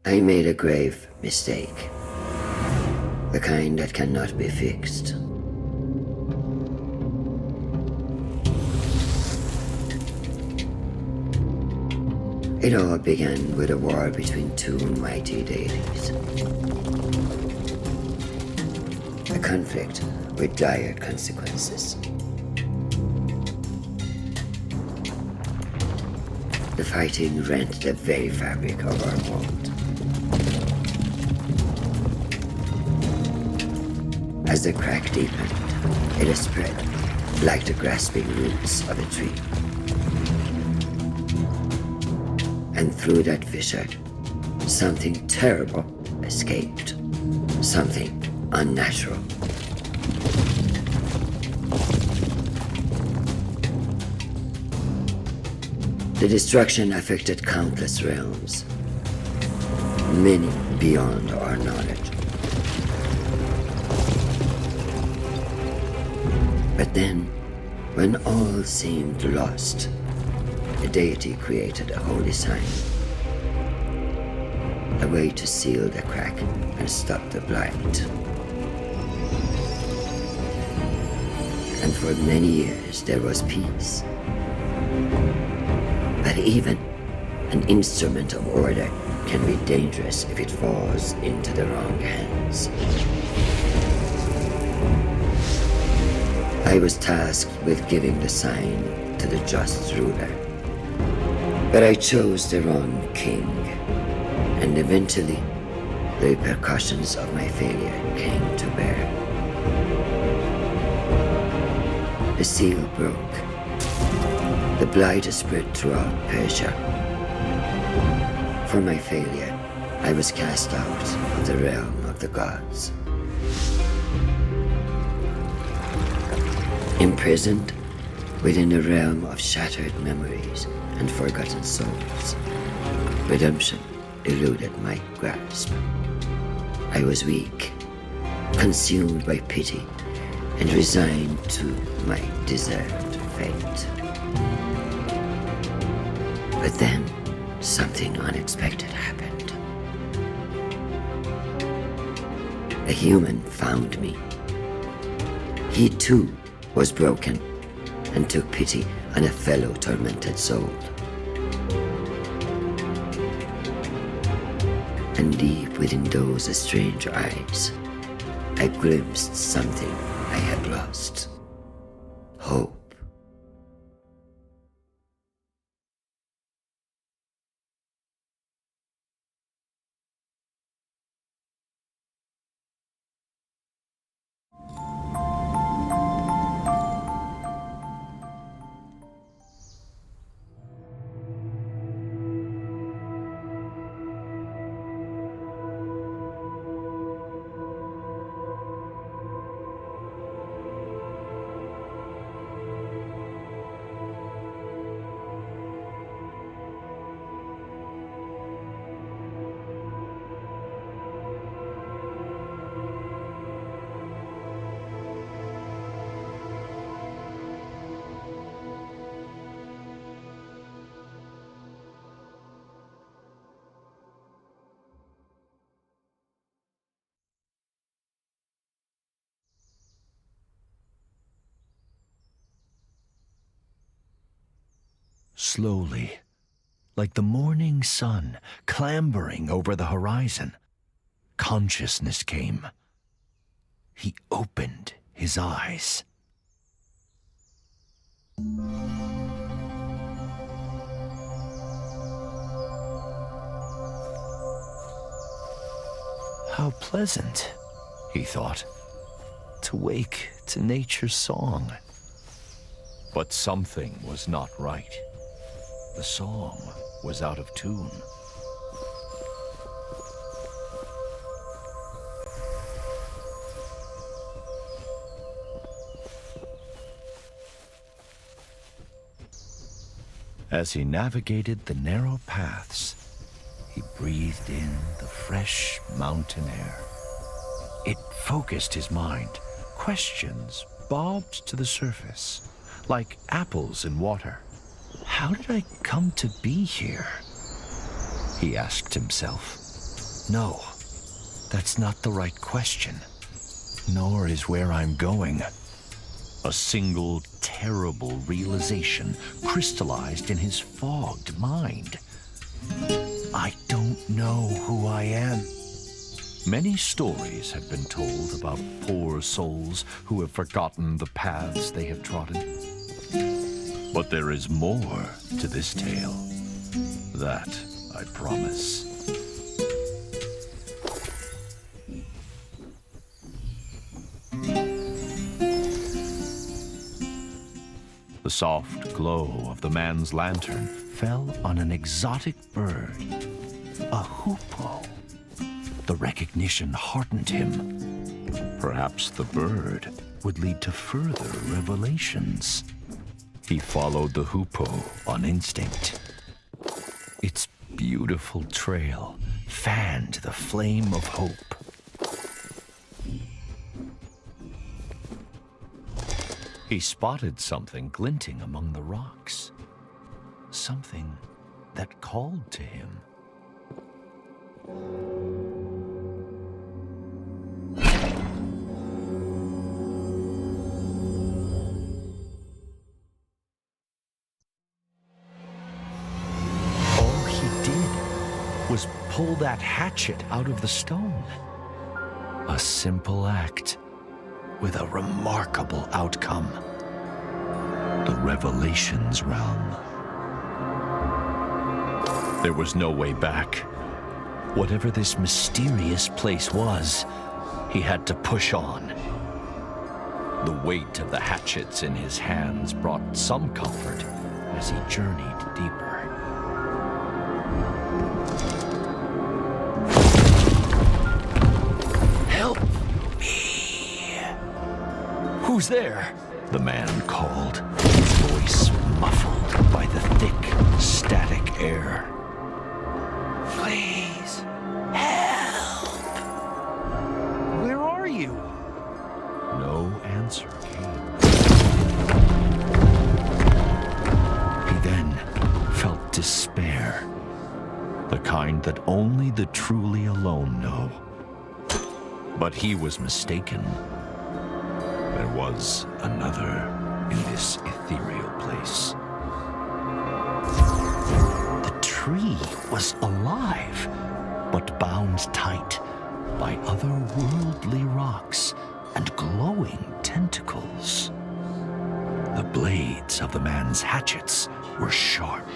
I made a grave mistake. The kind that cannot be fixed. It all began with a war between two mighty deities. A conflict with dire consequences. The fighting rent the very fabric of our world. As the crack deepened, it spread like the grasping roots of a tree. And through that fissure, something terrible escaped. Something unnatural. The destruction affected countless realms, many beyond our knowledge. But then, when all seemed lost, the deity created a holy sign. A way to seal the crack and stop the blight. And for many years there was peace. But even an instrument of order can be dangerous if it falls into the wrong hands. I was tasked with giving the sign to the just ruler. But I chose the wrong king, and eventually the repercussions of my failure came to bear. The seal broke. The blight spread throughout Persia. For my failure, I was cast out of the realm of the gods. Imprisoned within a realm of shattered memories and forgotten souls, redemption eluded my grasp. I was weak, consumed by pity, and resigned to my deserved fate. But then, something unexpected happened. A human found me. He too was broken and took pity on a fellow tormented soul. And deep within those strange eyes, I glimpsed something I had lost. Hope. Slowly, like the morning sun clambering over the horizon, consciousness came. He opened his eyes. How pleasant, he thought, to wake to nature's song. But something was not right. The song was out of tune. As he navigated the narrow paths, he breathed in the fresh mountain air. It focused his mind. Questions bobbed to the surface, like apples in water. How did I come to be here? He asked himself. No, that's not the right question. Nor is where I'm going. A single terrible realization crystallized in his fogged mind. I don't know who I am. Many stories have been told about poor souls who have forgotten the paths they have trodden. But there is more to this tale. That I promise. The soft glow of the man's lantern fell on an exotic bird, a hoopoe. The recognition heartened him. Perhaps the bird would lead to further revelations. He followed the hoopoe on instinct. Its beautiful trail fanned the flame of hope. He spotted something glinting among the rocks. Something that called to him. All he did was pull that hatchet out of the stone. A simple act with a remarkable outcome. The Revelations realm. There was no way back. Whatever this mysterious place was, he had to push on. The weight of the hatchets in his hands brought some comfort as he journeyed deeper. Help me! Who's there? The man called, his voice muffled by the thick, static air. Please, help! Where are you? No answer came. He then felt despair, the kind that only the truly alone know. But he was mistaken. There was another in this ethereal place. The tree was alive, but bound tight by otherworldly rocks and glowing tentacles. The blades of the man's hatchets were sharp.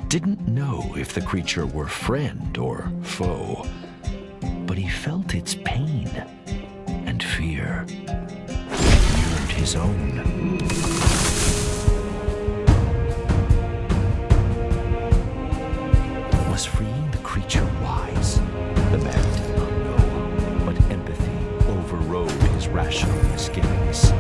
Didn't know if the creature were friend or foe, but he felt its pain and fear. It mirrored his own. Was freeing the creature wise? The man did not know, but empathy overrode his rational misgivings.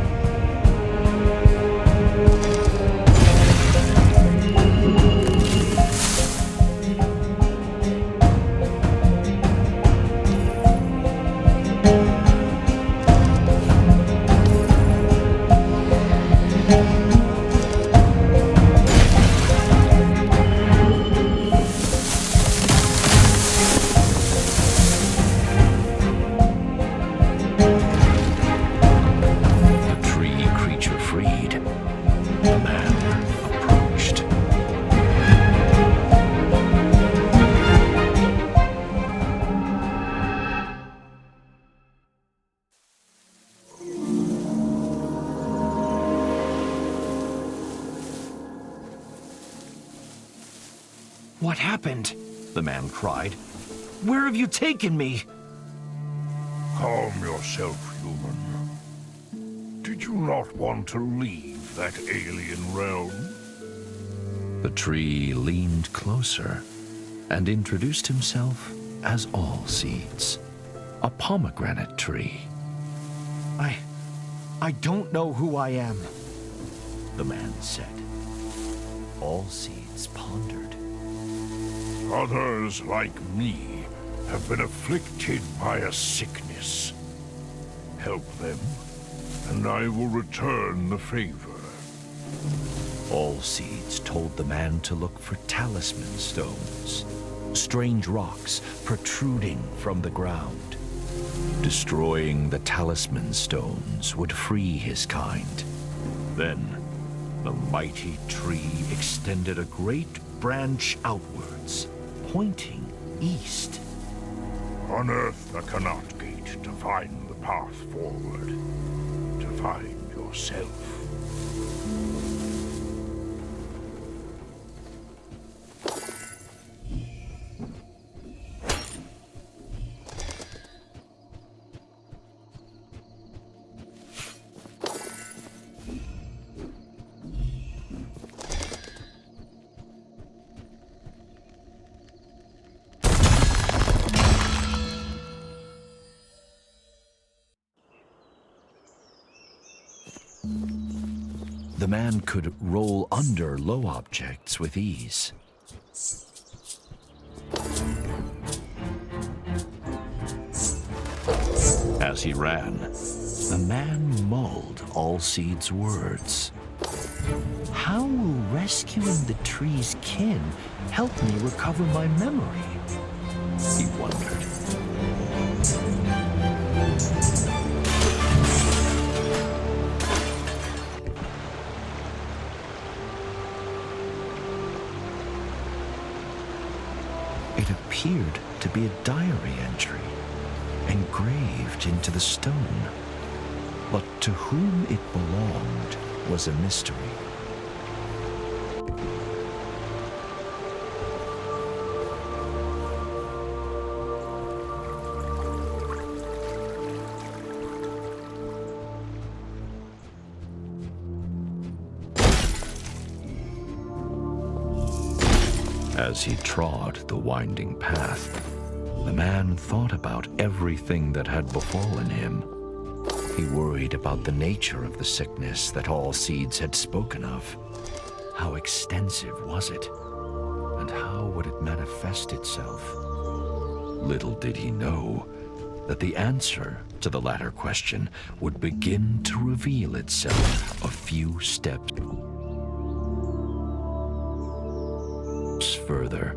What happened? The man cried. Where have you taken me? Calm yourself, human. Did you not want to leave that alien realm? The tree leaned closer and introduced himself as All Seeds, a pomegranate tree. I don't know who I am, the man said. All Seeds pondered. Others like me have been afflicted by a sickness. Help them, and I will return the favor. All Seeds told the man to look for talisman stones, strange rocks protruding from the ground. Destroying the talisman stones would free his kind. Then, the mighty tree extended a great branch outwards, pointing east. Unearth the Canot Gate to find the path forward, to find yourself. The man could roll under low objects with ease. As he ran, the man mulled All Seeds' words. How will rescuing the tree's kin help me recover my memory? He wondered. It appeared to be a diary entry, engraved into the stone. But to whom it belonged was a mystery. As he trod the winding path, the man thought about everything that had befallen him. He worried about the nature of the sickness that All Seeds had spoken of. How extensive was it? And how would it manifest itself? Little did he know that the answer to the latter question would begin to reveal itself a few steps further.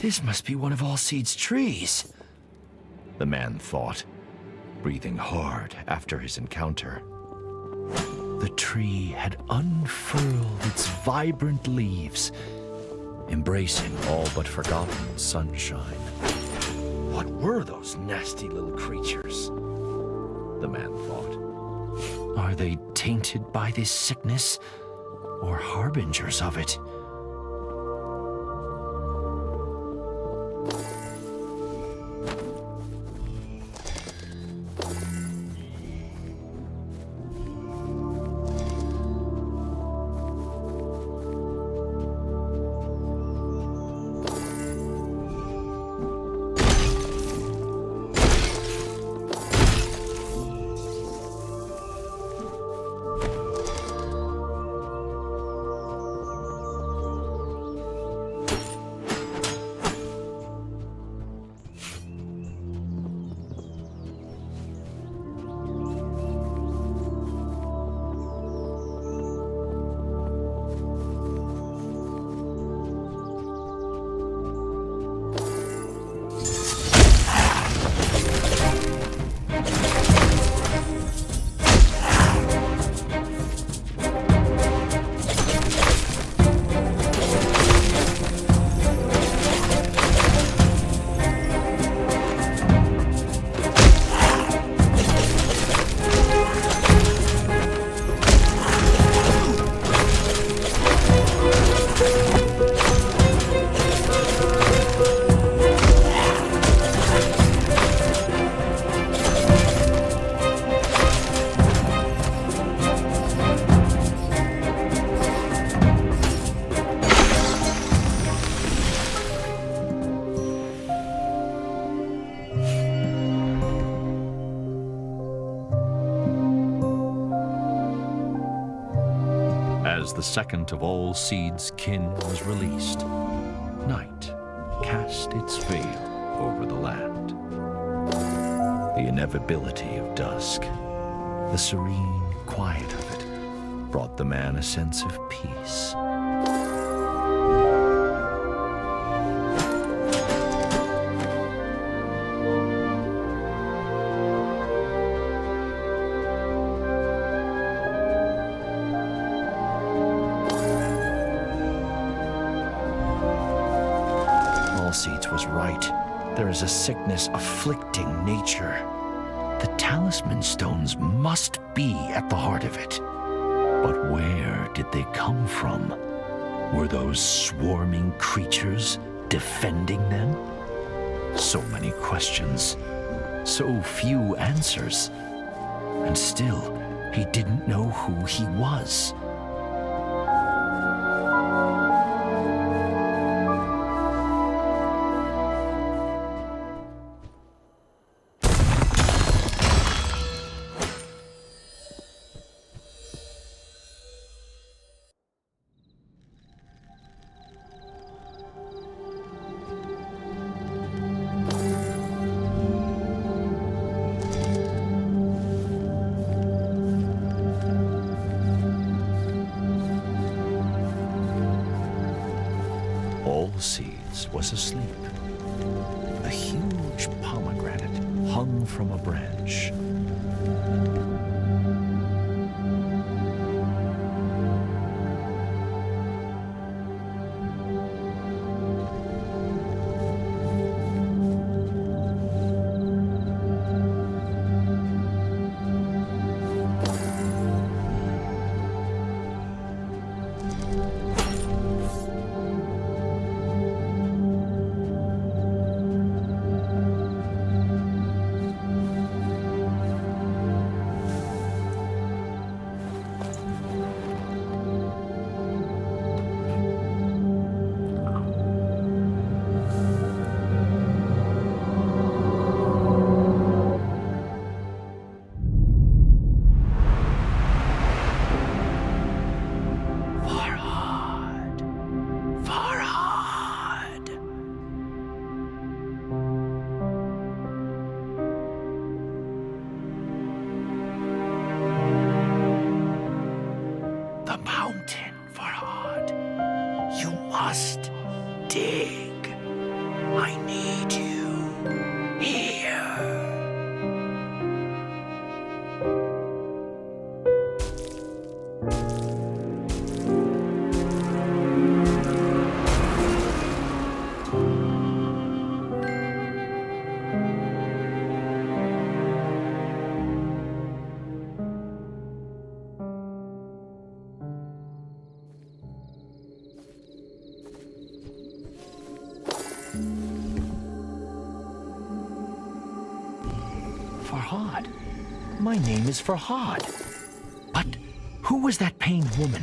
This must be one of All Seeds' trees, the man thought, breathing hard after his encounter. The tree had unfurled its vibrant leaves, embracing all but forgotten sunshine. What were those nasty little creatures? The man thought. Are they tainted by this sickness, or harbingers of it? as the second of all Seed's kin was released, night cast its veil over the land. The inevitability of dusk, the serene quiet of it, brought the man a sense of peace. Seeds was right. There is a sickness afflicting nature. The talisman stones must be at the heart of it. But where did they come from? Were those swarming creatures defending them? So many questions, so few answers. And still, he didn't know who he was. All Seeds was asleep. A huge pomegranate hung from a branch. Must dig. I need you here. Farhad. My name is Farhad. But who was that pained woman?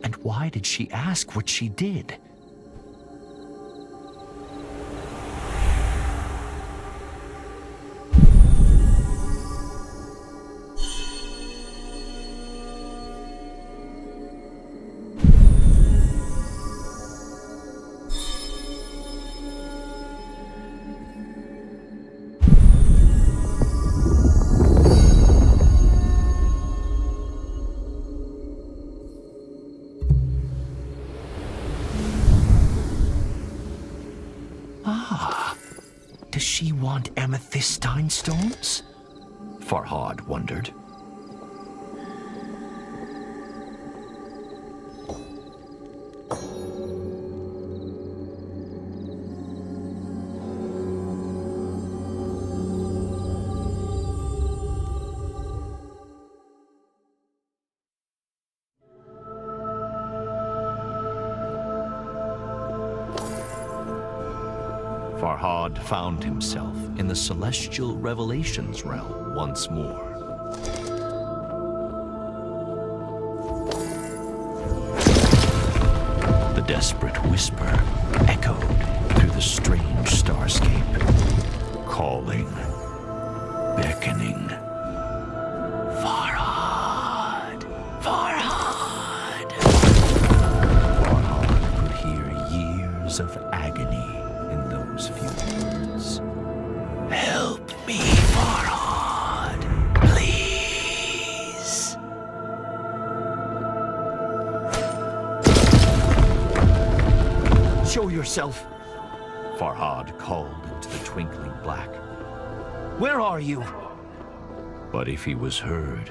And why did she ask what she did? Does she want amethystine stones? Farhad wondered. Farhad found himself in the celestial revelations realm once more. The desperate whisper echoed through the strange starscape, calling, beckoning. Farhad! Farhad! Show yourself! Farhad called into the twinkling black. Where are you? But if he was heard,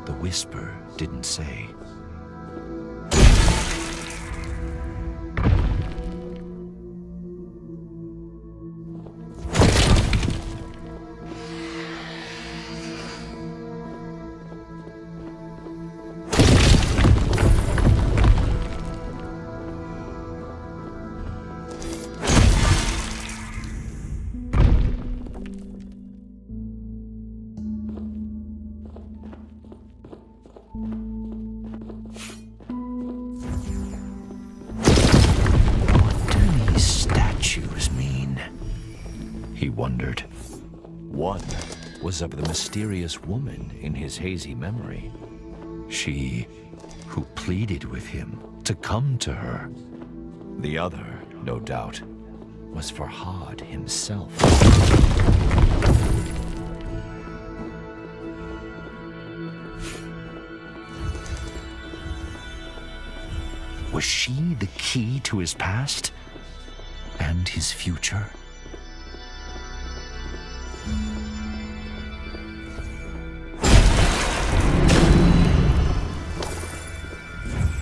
the whisper didn't say. He wondered. One was of the mysterious woman in his hazy memory. She who pleaded with him to come to her. The other, no doubt, was Farhad himself. Was she the key to his past and his future?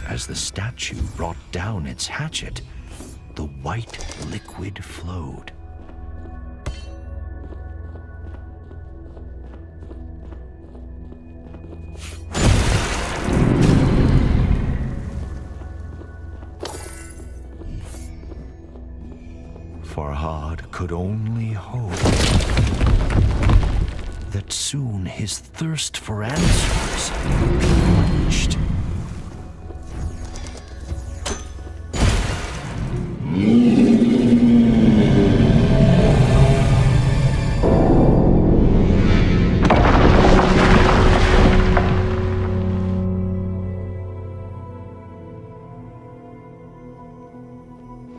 As the statue brought down its hatchet, the white liquid flowed. Farhad could only hope that soon his thirst for answers would be quenched.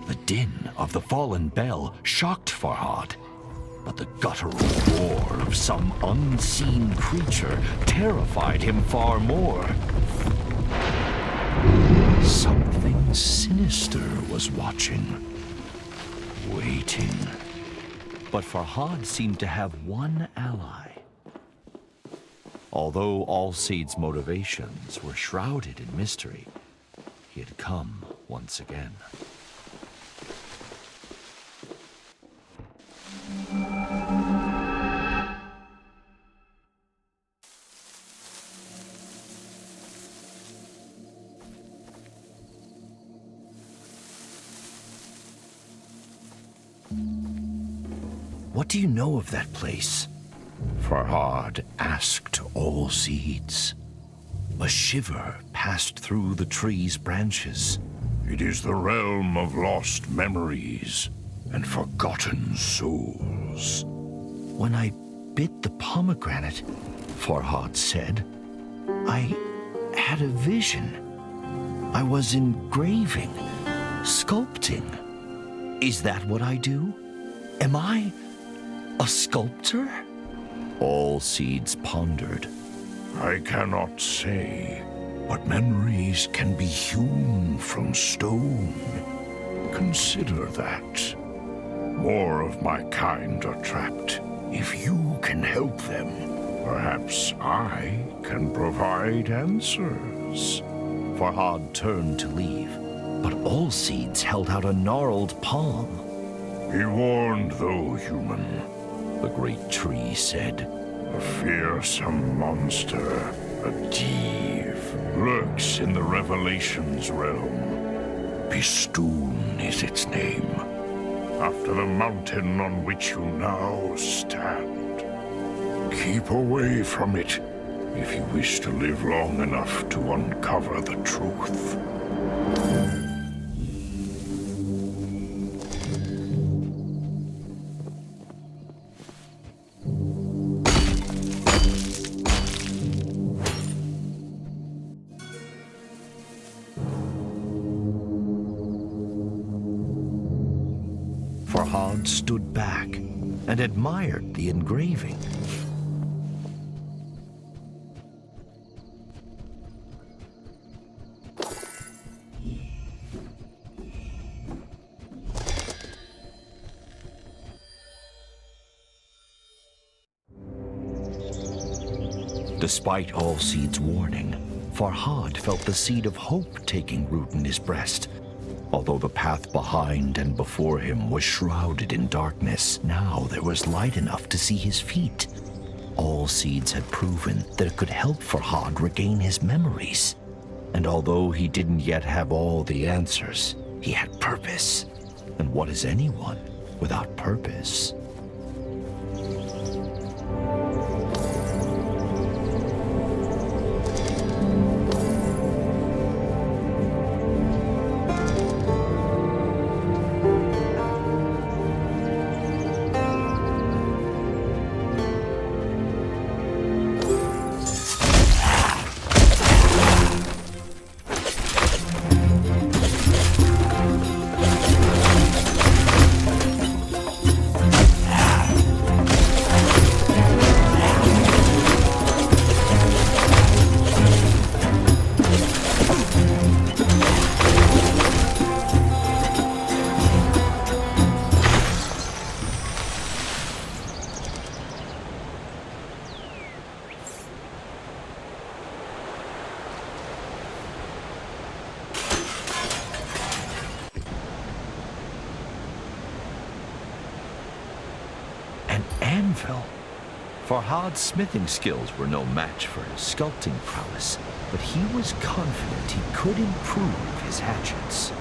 The din of the fallen bell shocked Farhad, but the guttural roar of some unseen creature terrified him far more. Something sinister was watching, waiting. But Farhad seemed to have one ally. Although Allseed's motivations were shrouded in mystery, he had come once again. What do you know of that place? Farhad asked Allseeds. A shiver passed through the tree's branches. It is the realm of lost memories and forgotten souls. When I bit the pomegranate, Farhad said, I had a vision. I was engraving, sculpting. Is that what I do? Am I a sculptor? Allseeds pondered. I cannot say, but memories can be hewn from stone. Consider that. More of my kind are trapped. If you can help them, perhaps I can provide answers. Farhad turned to leave, but Allseeds held out a gnarled palm. Be warned, though, human. The great tree said, A fearsome monster, a thief, lurks in the Revelations realm. Bistun is its name, after the mountain on which you now stand. Keep away from it if you wish to live long enough to uncover the truth. Farhad stood back and admired the engraving. Despite Allseed's warning, Farhad felt the seed of hope taking root in his breast. Although the path behind and before him was shrouded in darkness, now there was light enough to see his feet. Allseeds had proven that it could help Farhad regain his memories. And although he didn't yet have all the answers, he had purpose. And what is anyone without purpose? Anvil. Farhad's smithing skills were no match for his sculpting prowess, but he was confident he could improve his hatchets.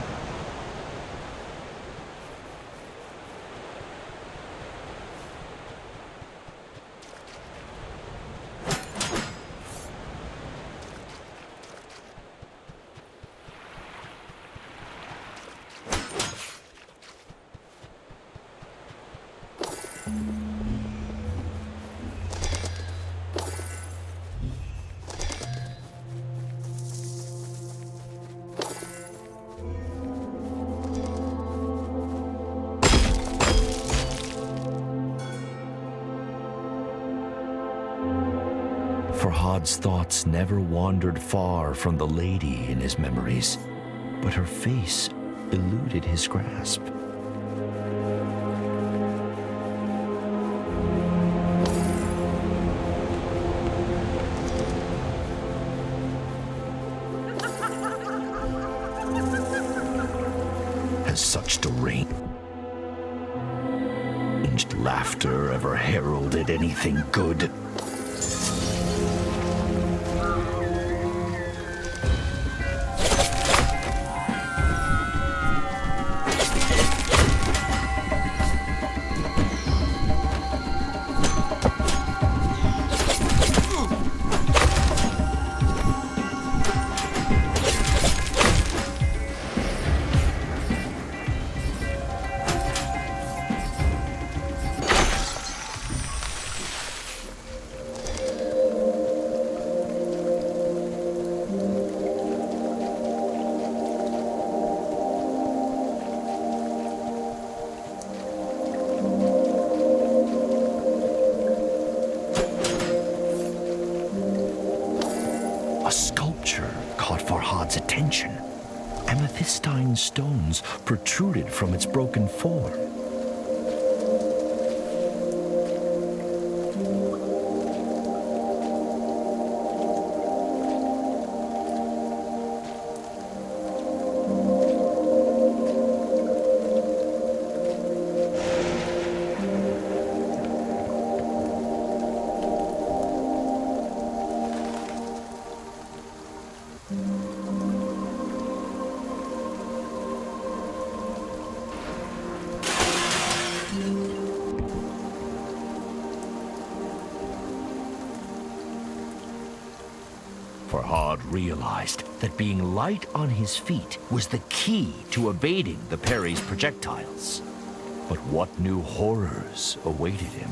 Farhad's thoughts never wandered far from the lady in his memories, but her face eluded his grasp. Has such deranged laughter ever heralded anything good? A sculpture caught Farhad's attention. Amethystine stones protruded from its broken form. Farhad realized that being light on his feet was the key to evading the Peri's projectiles. But what new horrors awaited him?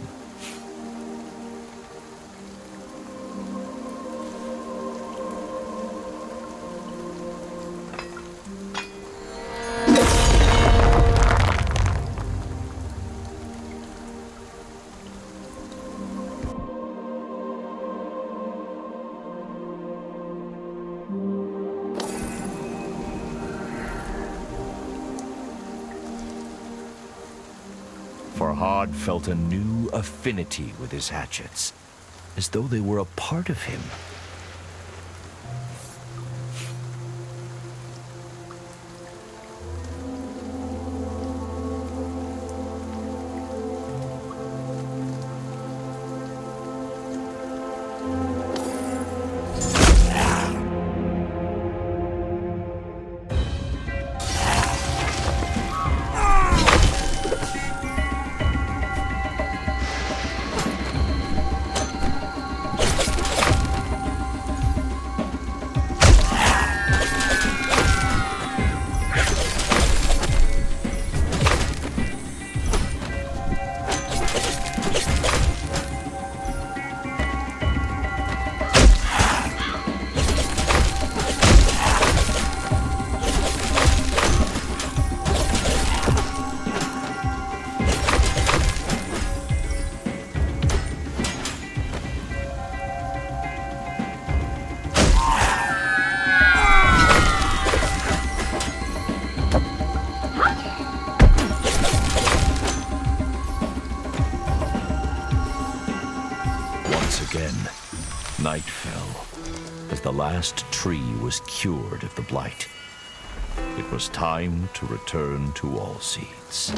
Farhad felt a new affinity with his hatchets. as though they were a part of him. Night fell as the last tree was cured of the blight. It was time to return to Allseeds.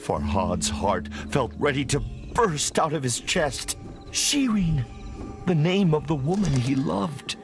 Farhad's heart felt ready to burst out of his chest. Shirin, the name of the woman he loved.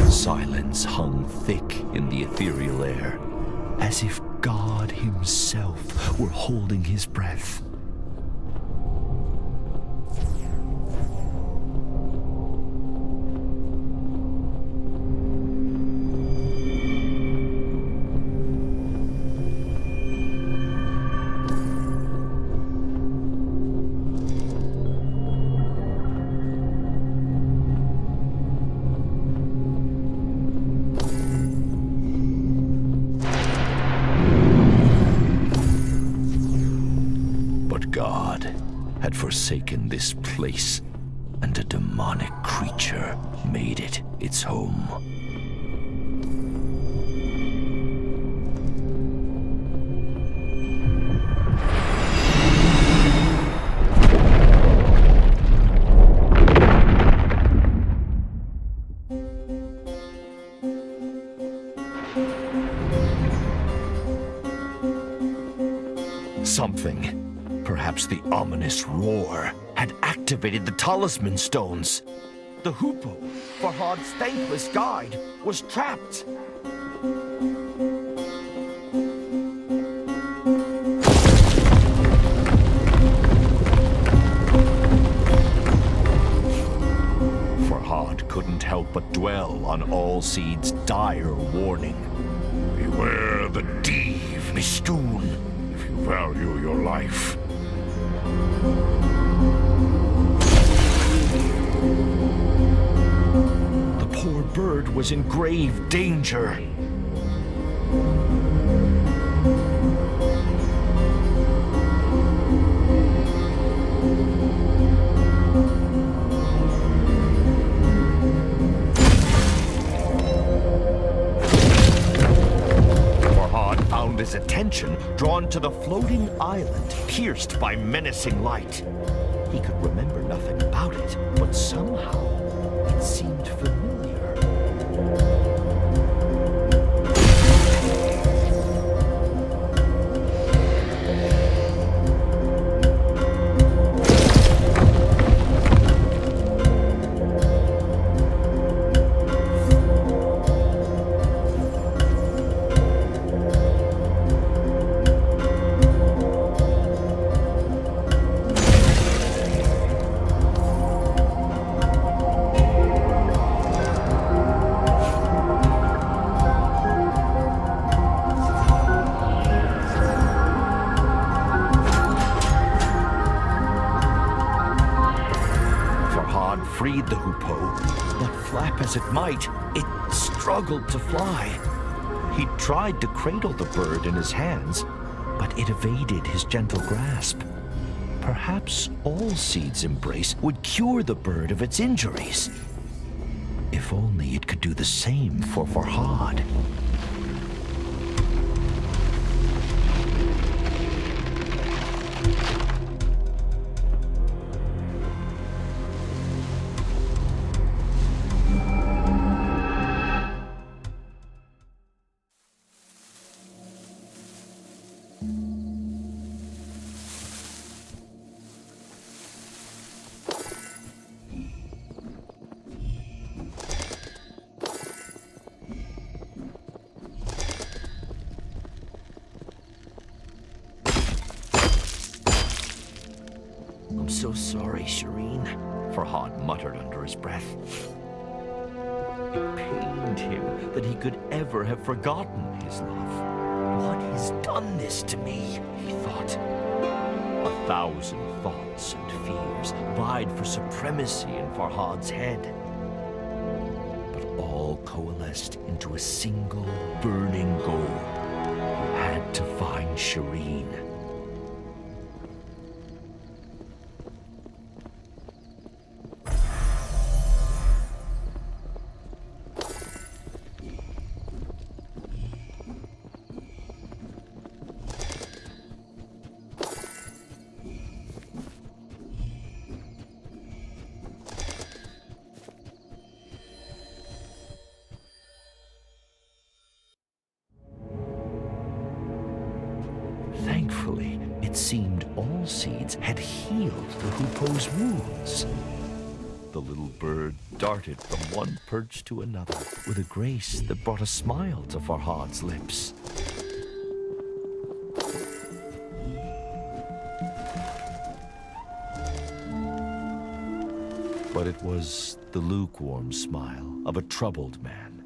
Silence hung thick in the ethereal air, as if God himself were holding his breath. had forsaken this place, and a demonic creature made it its home. Something, perhaps the ominous roar, had activated the talisman stones. The hoopoe, Farhad's thankless guide, was trapped. Farhad couldn't help but dwell on Allseed's dire warning. Beware the Div, Bistun, if you value your life. The poor bird was in grave danger. Farhad found his attention drawn to the floating island pierced by menacing light. He could remember nothing about it, but somehow it seemed familiar. Freed the hoopoe, but flap as it might, it struggled to fly. He tried to cradle the bird in his hands, but it evaded his gentle grasp. Perhaps Allseed's embrace would cure the bird of its injuries. If only it could do the same for Farhad. I'm so sorry, Shirin, Farhad muttered under his breath. It pained him that he could ever have forgotten his love. What has done this to me, he thought. 1,000 thoughts and fears vied for supremacy in Farhad's head. But all coalesced into a single burning goal. He had to find Shirin. Thankfully, it seemed Allseeds had healed the hoopoe's wounds. The little bird darted from one perch to another with a grace that brought a smile to Farhad's lips. But it was the lukewarm smile of a troubled man.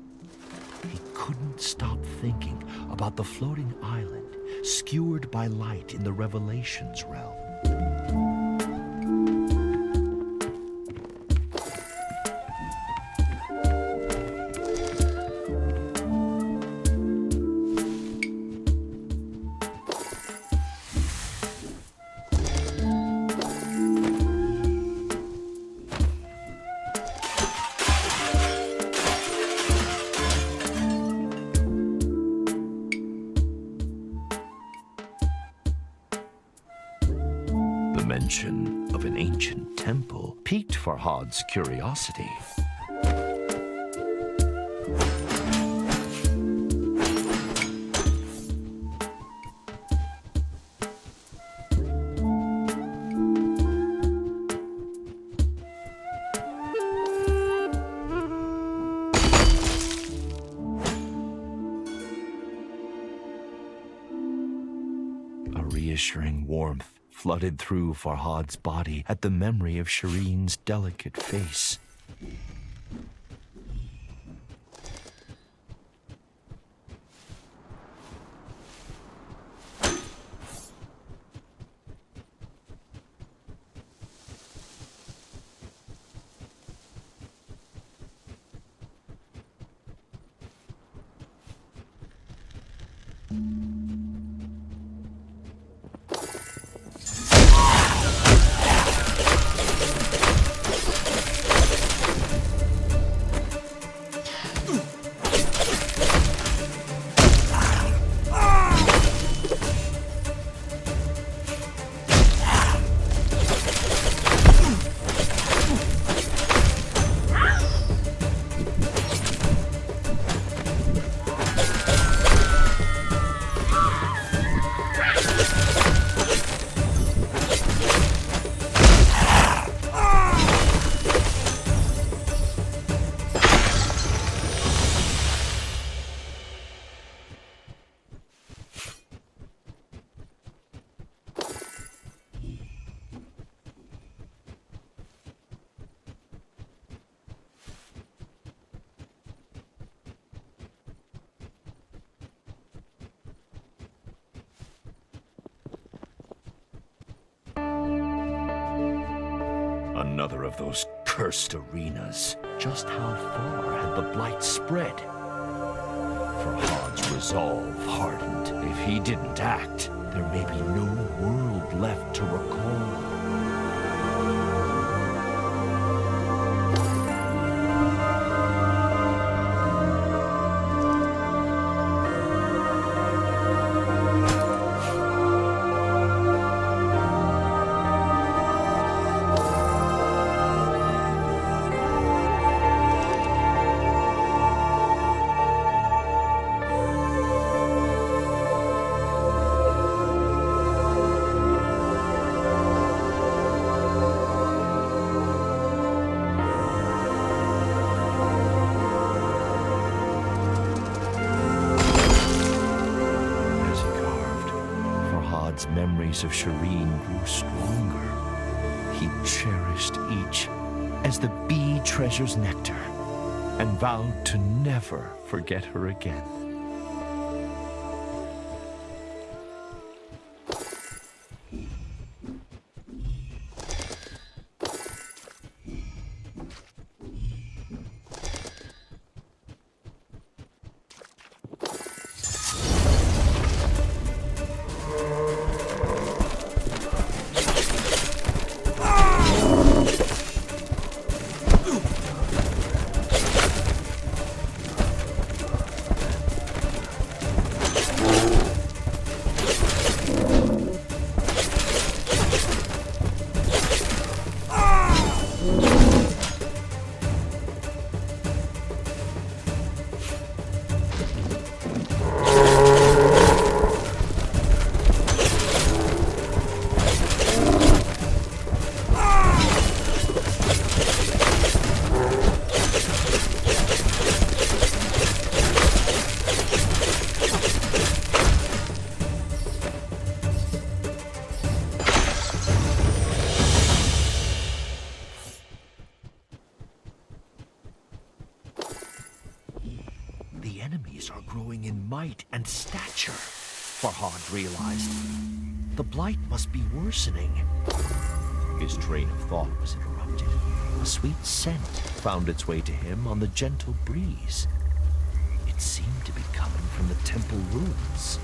He couldn't stop thinking about the floating island skewered by light in the Revelations realm. mention of an ancient temple piqued Farhad's curiosity. A reassuring warmth flooded through Farhad's body at the memory of Shirin's delicate face. Another of those cursed arenas. Just how far had the blight spread? Farhad's resolve hardened. If he didn't act, there may be no world left to recall. Memories of Shirin grew stronger. He cherished each as the bee treasures nectar and vowed to never forget her again. The enemies are growing in might and stature, Farhad realized. The blight must be worsening. His train of thought was interrupted. A sweet scent found its way to him on the gentle breeze. It seemed to be coming from the temple ruins.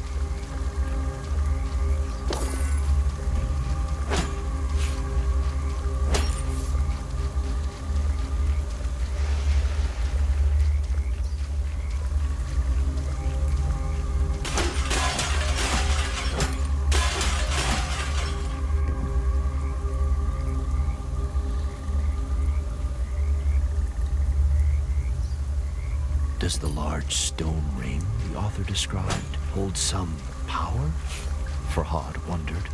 Does the large stone ring the author described hold some power? Farhad wondered.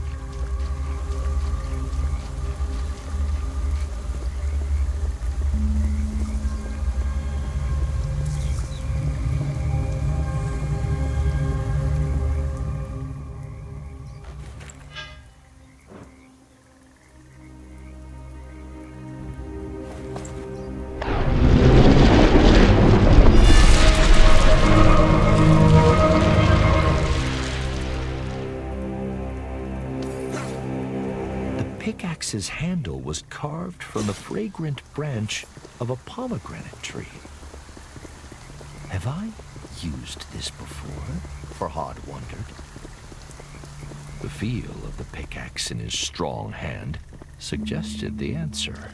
Pickaxe's handle was carved from the fragrant branch of a pomegranate tree. Have I used this before? Farhad wondered. The feel of the pickaxe in his strong hand suggested the answer.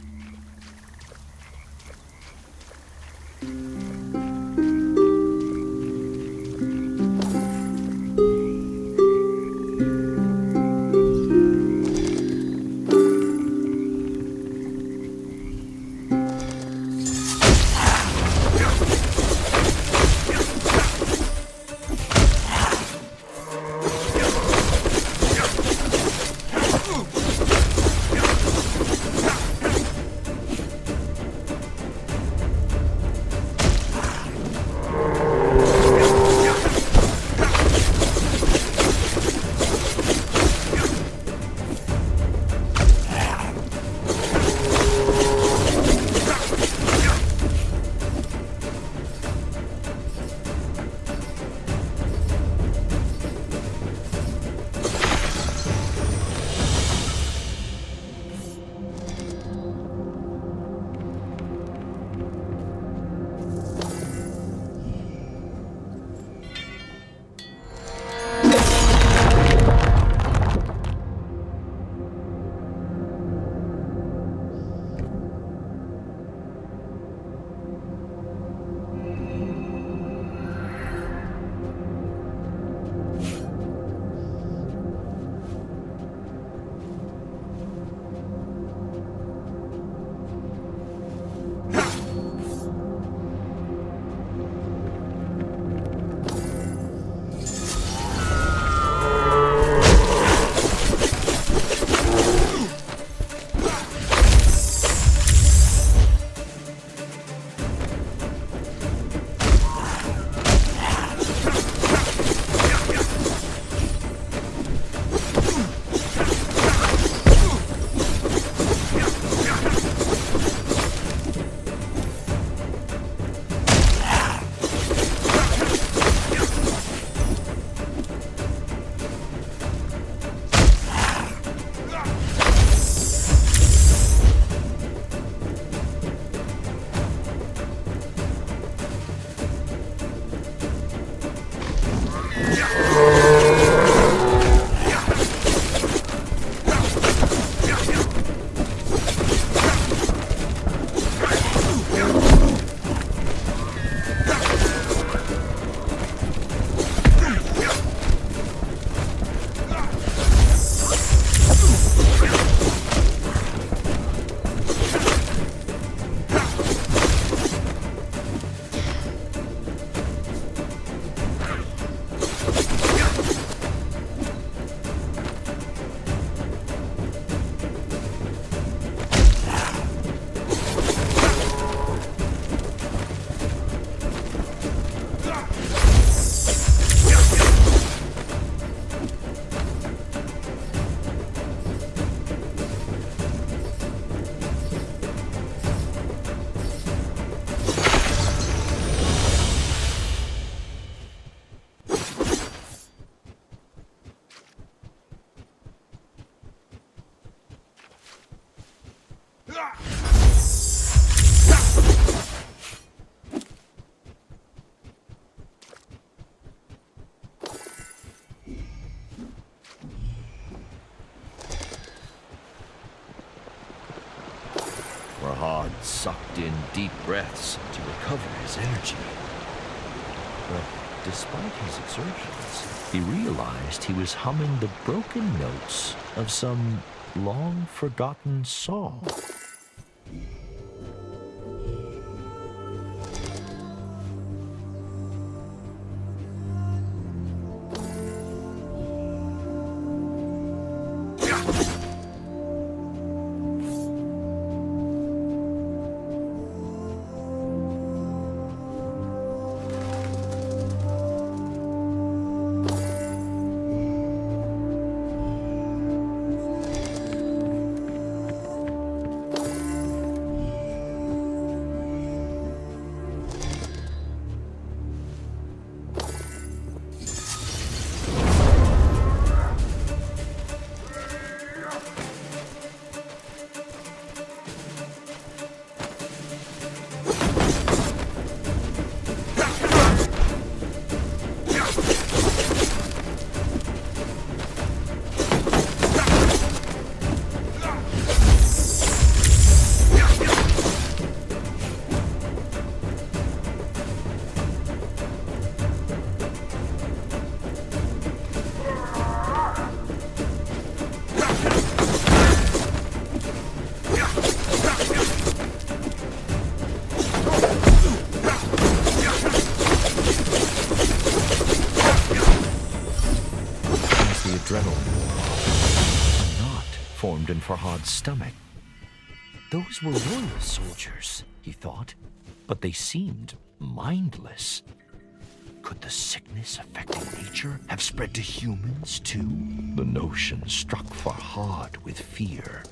Farhad sucked in deep breaths to recover his energy. But despite his exertions, he realized he was humming the broken notes of some long-forgotten song. formed in Farhad's stomach. Those were royal soldiers, he thought, but they seemed mindless. Could the sickness affecting nature have spread to humans too? The notion struck Farhad with fear.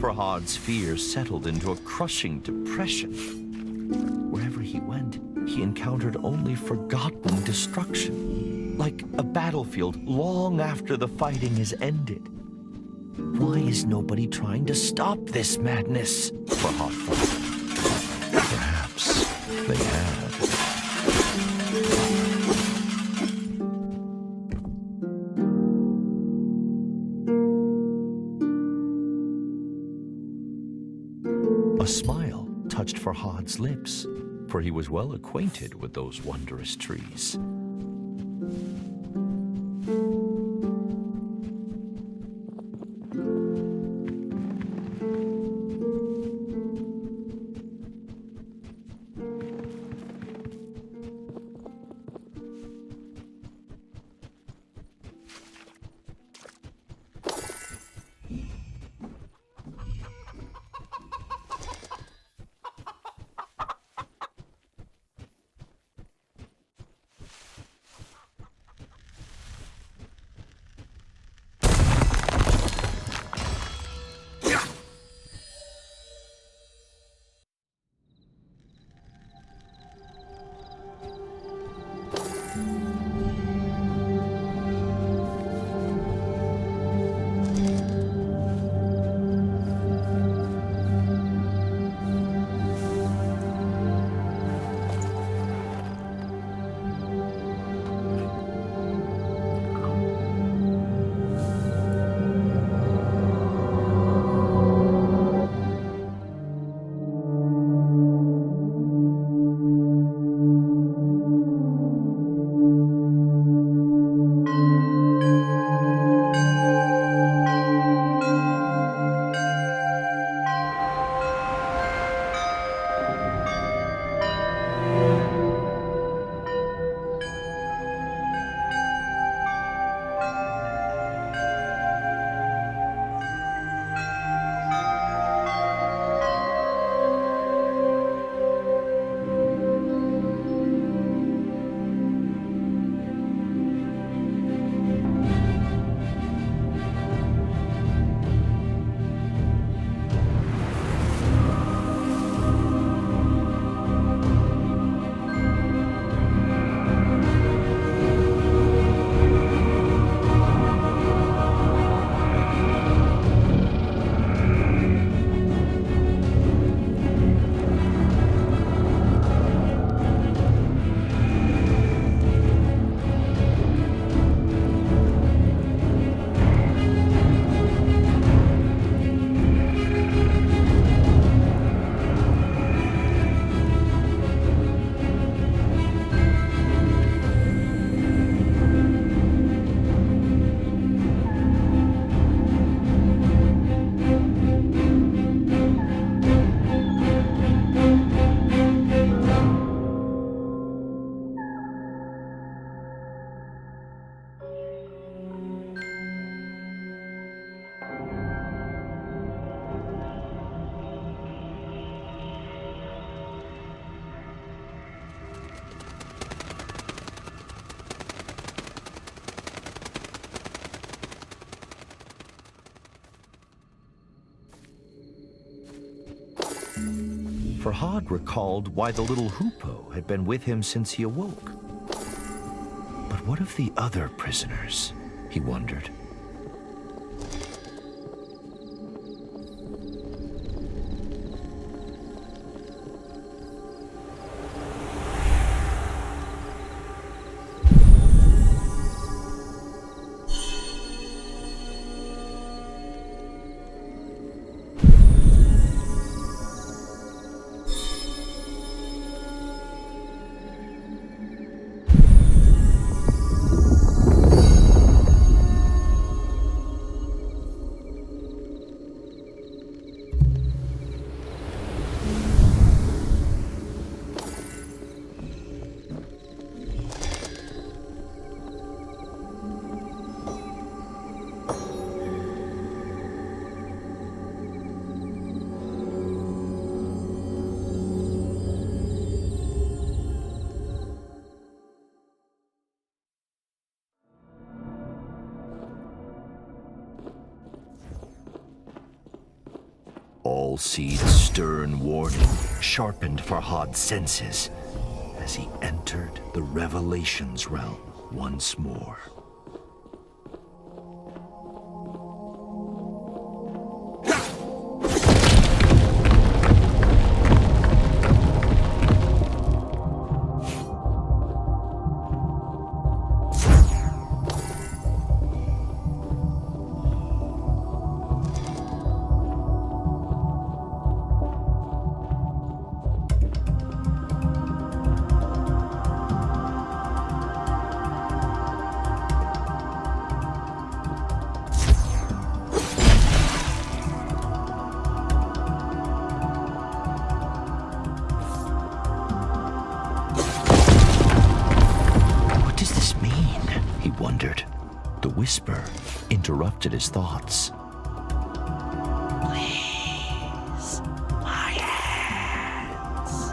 Farhad's fears settled into a crushing depression. Wherever he went, he encountered only forgotten destruction, like a battlefield long after the fighting has ended. Why is nobody trying to stop this madness? Farhad thought. Perhaps they had. A smile touched Farhad's lips, for he was well acquainted with those wondrous trees. Farhad recalled why the little hoopoe had been with him since he awoke. But what of the other prisoners? He wondered. Allseed's stern warning sharpened Farhad's senses as he entered the Revelations realm once more. The whisper interrupted his thoughts. Please, my hands.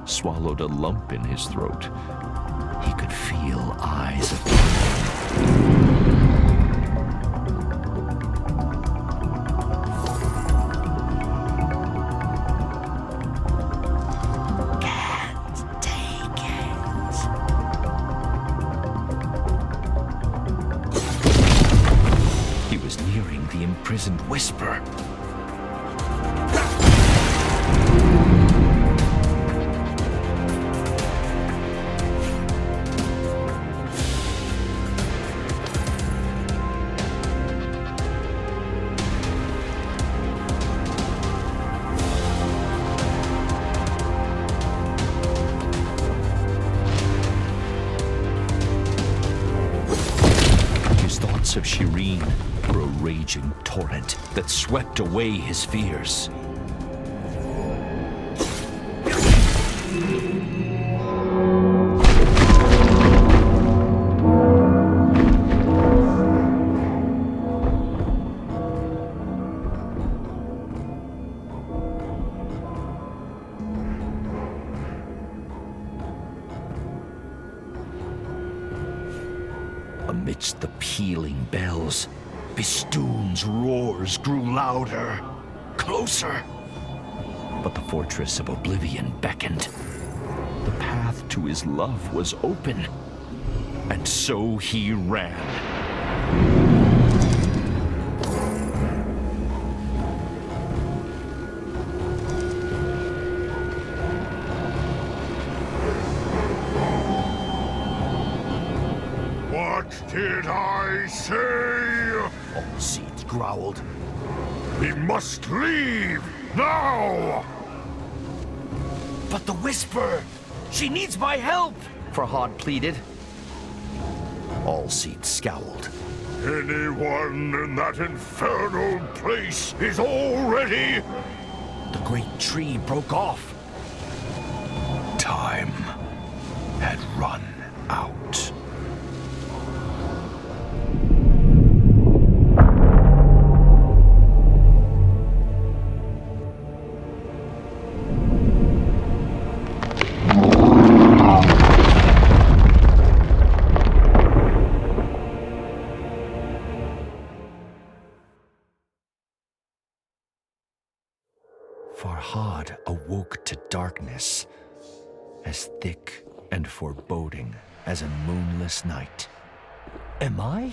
Swallowed a lump in his throat. He could feel eyes of Can't take it. He was nearing the imprisoned whisper. Of Shirin were a raging torrent that swept away his fears. Amidst the pealing bells, Bistun's roars grew louder, closer. But the fortress of Oblivion beckoned. The path to his love was open, and so he ran. What did I say? Allseed growled. We must leave now! But the whisper! She needs my help! Farhad pleaded. Allseed scowled. Anyone in that infernal place is already... The great tree broke off. Time had run out. Farhad awoke to darkness, as thick and foreboding as a moonless night. Am I?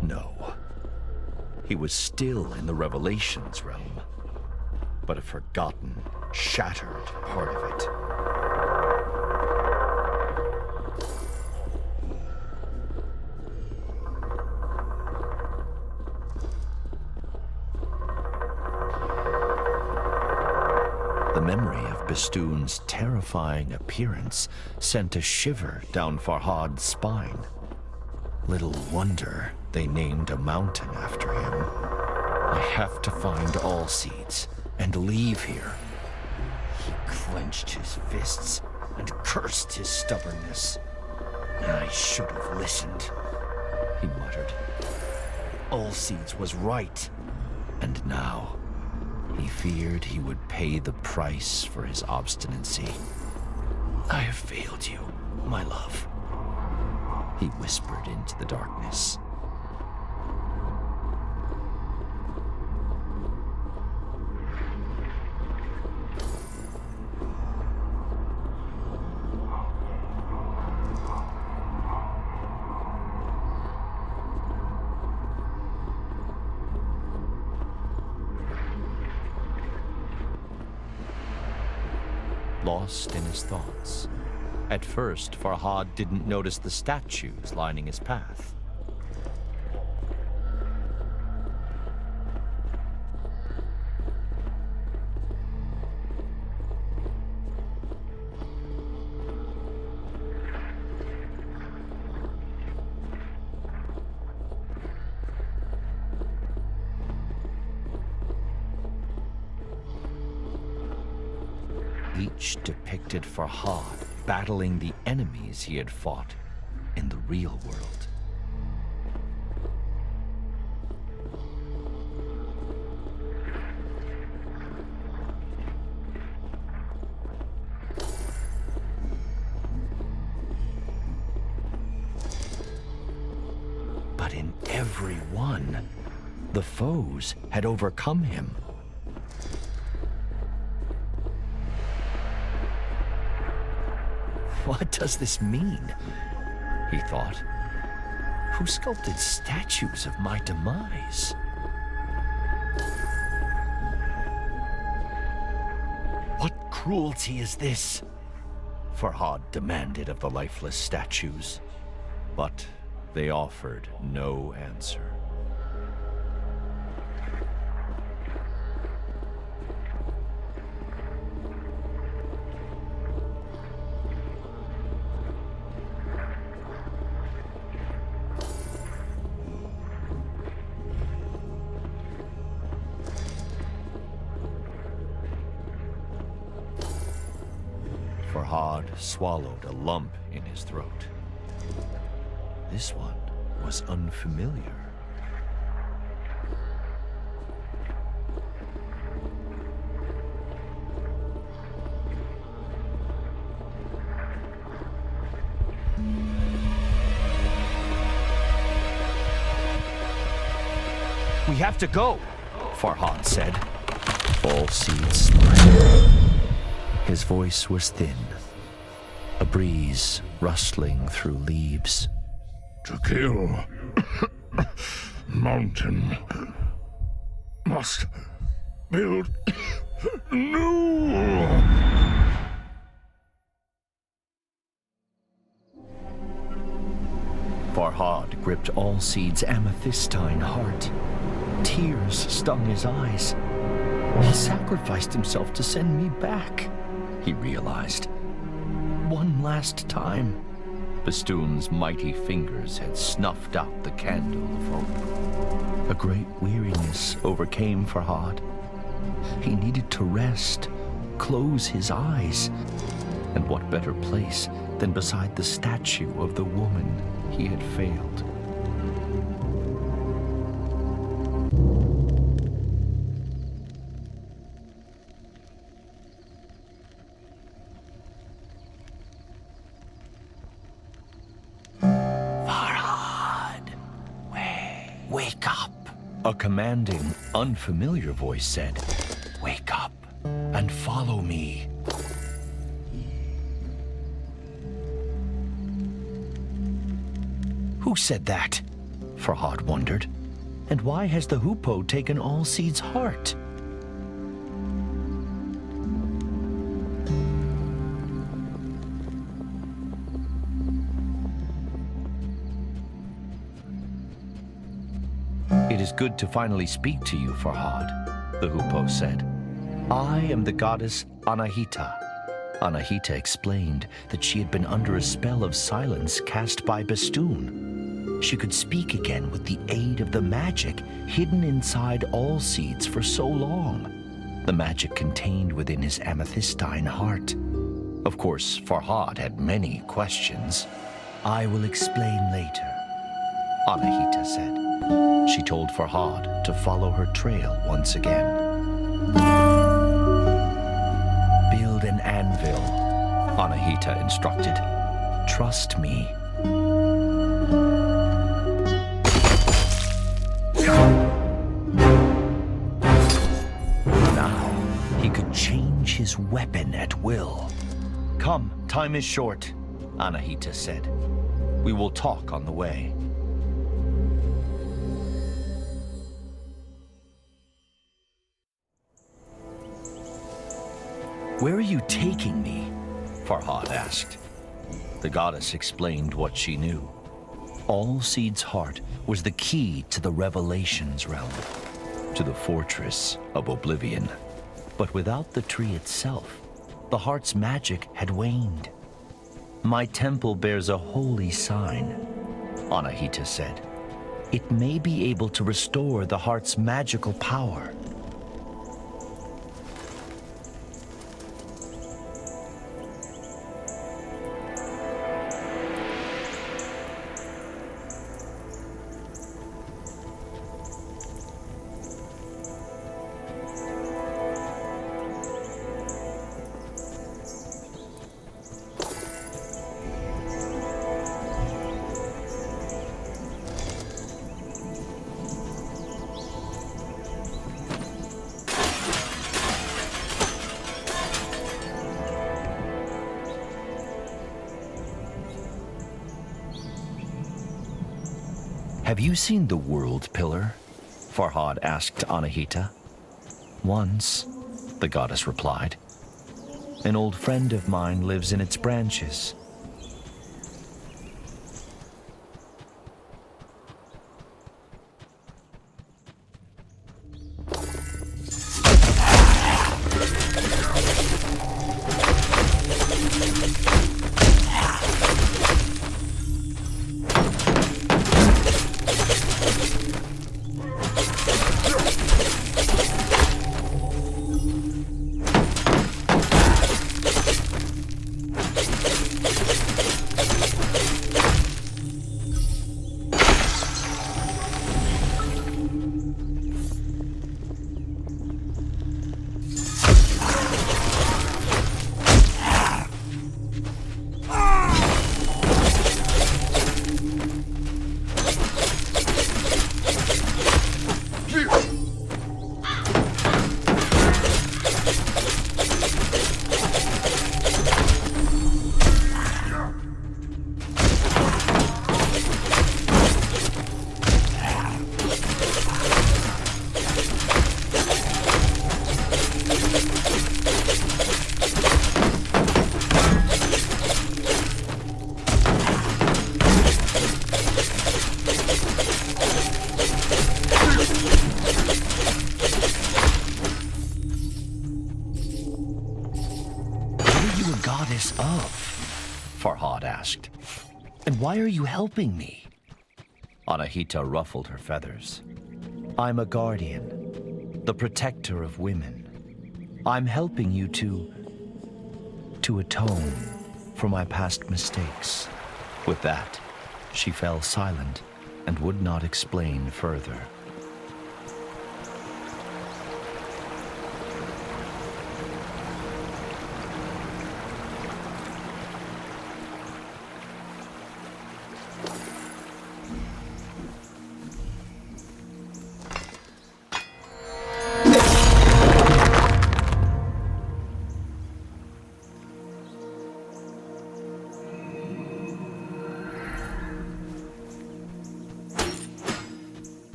No. He was still in the Revelations realm, but a forgotten, shattered part of it. The memory of Bistun's terrifying appearance sent a shiver down Farhad's spine. Little wonder they named a mountain after him. I have to find Allseeds and leave here. He clenched his fists and cursed his stubbornness. I should have listened, he muttered. Allseeds was right. And now, he feared he would pay the price for his obstinacy. I have failed you, my love, he whispered into the darkness. Lost in his thoughts. At first, Farhad didn't notice the statues lining his path. Each depicted Farhad battling the enemies he had fought in the real world. But in every one, the foes had overcome him. What does this mean? He thought. Who sculpted statues of my demise? What cruelty is this? Farhad demanded of the lifeless statues, but they offered no answer. Farhad swallowed a lump in his throat. This one was unfamiliar. We have to go, Farhad said. Allseeds smiled. His voice was thin, a breeze rustling through leaves. To kill mountain must build new. Farhad gripped Allseeds' amethystine heart. Tears stung his eyes. He sacrificed himself to send me back, he realized. One last time. Bistun's mighty fingers had snuffed out the candle of hope. A great weariness overcame Farhad. He needed to rest, close his eyes. And what better place than beside the statue of the woman he had failed? Wake up! A commanding, unfamiliar voice said, "Wake up and follow me." Who said that? Farhad wondered. And why has the hoopoe taken Allseeds' heart? It is good to finally speak to you, Farhad, the hoopoe said. I am the goddess Anahita. Anahita explained that she had been under a spell of silence cast by Bistun. She could speak again with the aid of the magic hidden inside all seeds for so long. The magic contained within his amethystine heart. Of course, Farhad had many questions. I will explain later, Anahita said. She told Farhad to follow her trail once again. Build an anvil, Anahita instructed. Trust me. Now, he could change his weapon at will. Come, time is short, Anahita said. We will talk on the way. Where are you taking me? Farhad asked. The goddess explained what she knew. All Seed's heart was the key to the Revelations realm, to the fortress of Oblivion. But without the tree itself, the heart's magic had waned. My temple bears a holy sign, Anahita said. It may be able to restore the heart's magical power. Have you seen the World Pillar? Farhad asked Anahita. Once, the goddess replied. An old friend of mine lives in its branches. Farhad asked. And why are you helping me? Anahita ruffled her feathers. I'm a guardian, the protector of women. I'm helping you to atone for my past mistakes. With that, she fell silent and would not explain further.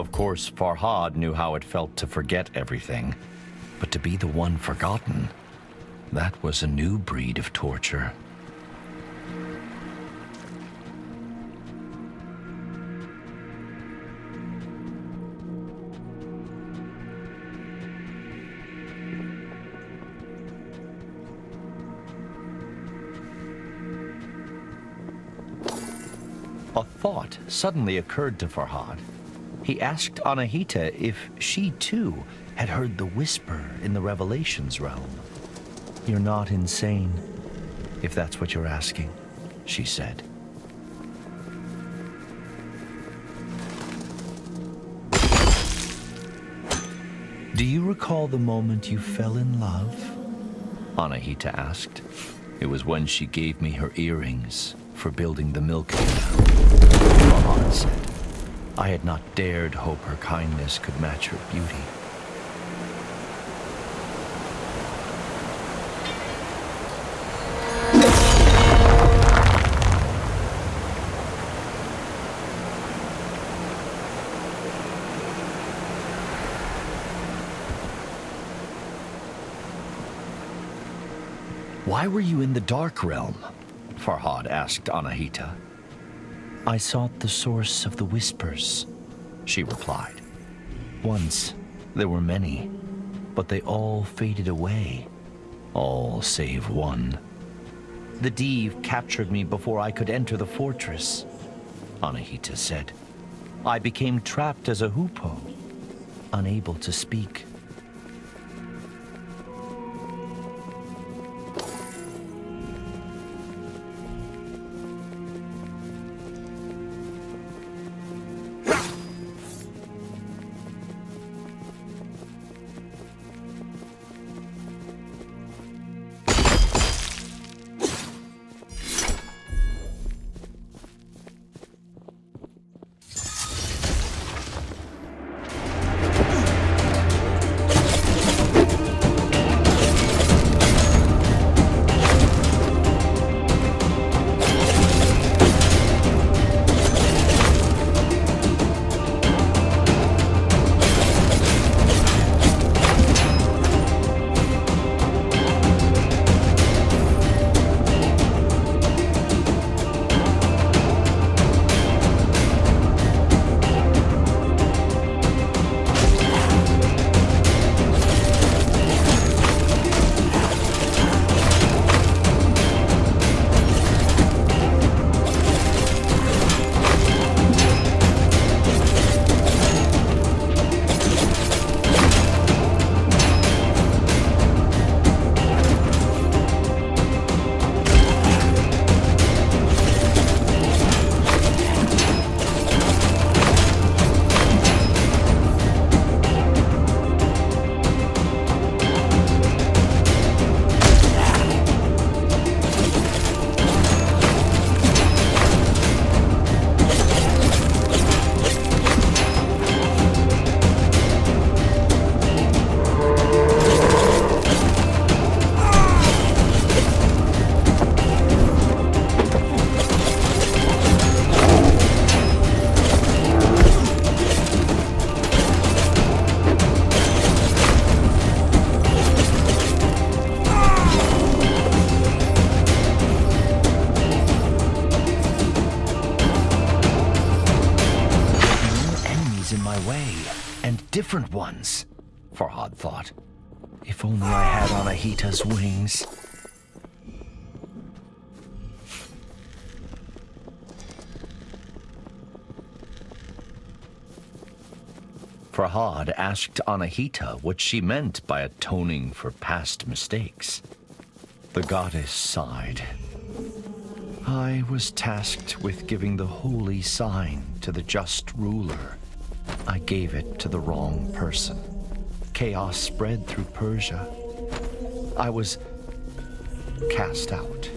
Of course, Farhad knew how it felt to forget everything, but to be the one forgotten, that was a new breed of torture. A thought suddenly occurred to Farhad. He asked Anahita if she too had heard the whisper in the Revelations realm. "You're not insane, if that's what you're asking," she said. "Do you recall the moment you fell in love?" Anahita asked. "It was when she gave me her earrings for building the milk canal," Farhad said. "I had not dared hope her kindness could match her beauty." "Why were you in the Dark Realm?" Farhad asked Anahita. "I sought the source of the whispers," she replied. "Once there were many, but they all faded away. All save one. The Div captured me before I could enter the fortress," Anahita said. "I became trapped as a hoopoe, unable to speak." Different ones, Farhad thought. If only I had Anahita's wings. Farhad asked Anahita what she meant by atoning for past mistakes. The goddess sighed. "I was tasked with giving the holy sign to the just ruler. I gave it to the wrong person. Chaos spread through Persia. I was cast out."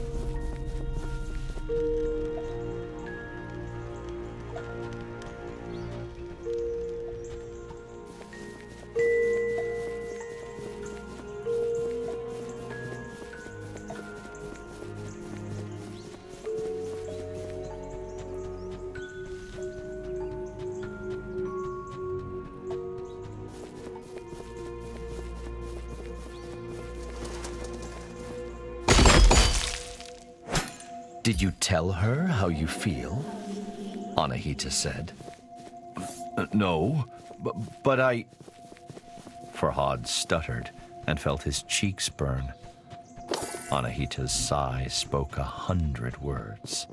Did you tell her how you feel? Anahita said. No, but I... Farhad stuttered and felt his cheeks burn. Anahita's sigh spoke 100 words.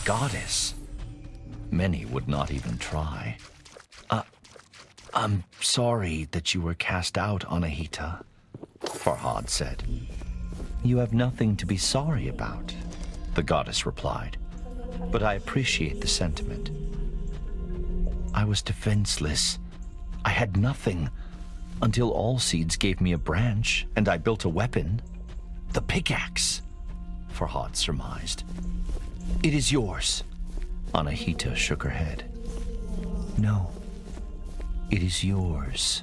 Goddess. Many would not even try. I'm sorry that you were cast out, Anahita, Farhad said. You have nothing to be sorry about, the goddess replied, but I appreciate the sentiment. I was defenseless. I had nothing until Allseeds gave me a branch and I built a weapon. The pickaxe, Farhad surmised. It is yours. Anahita shook her head. No, it is yours.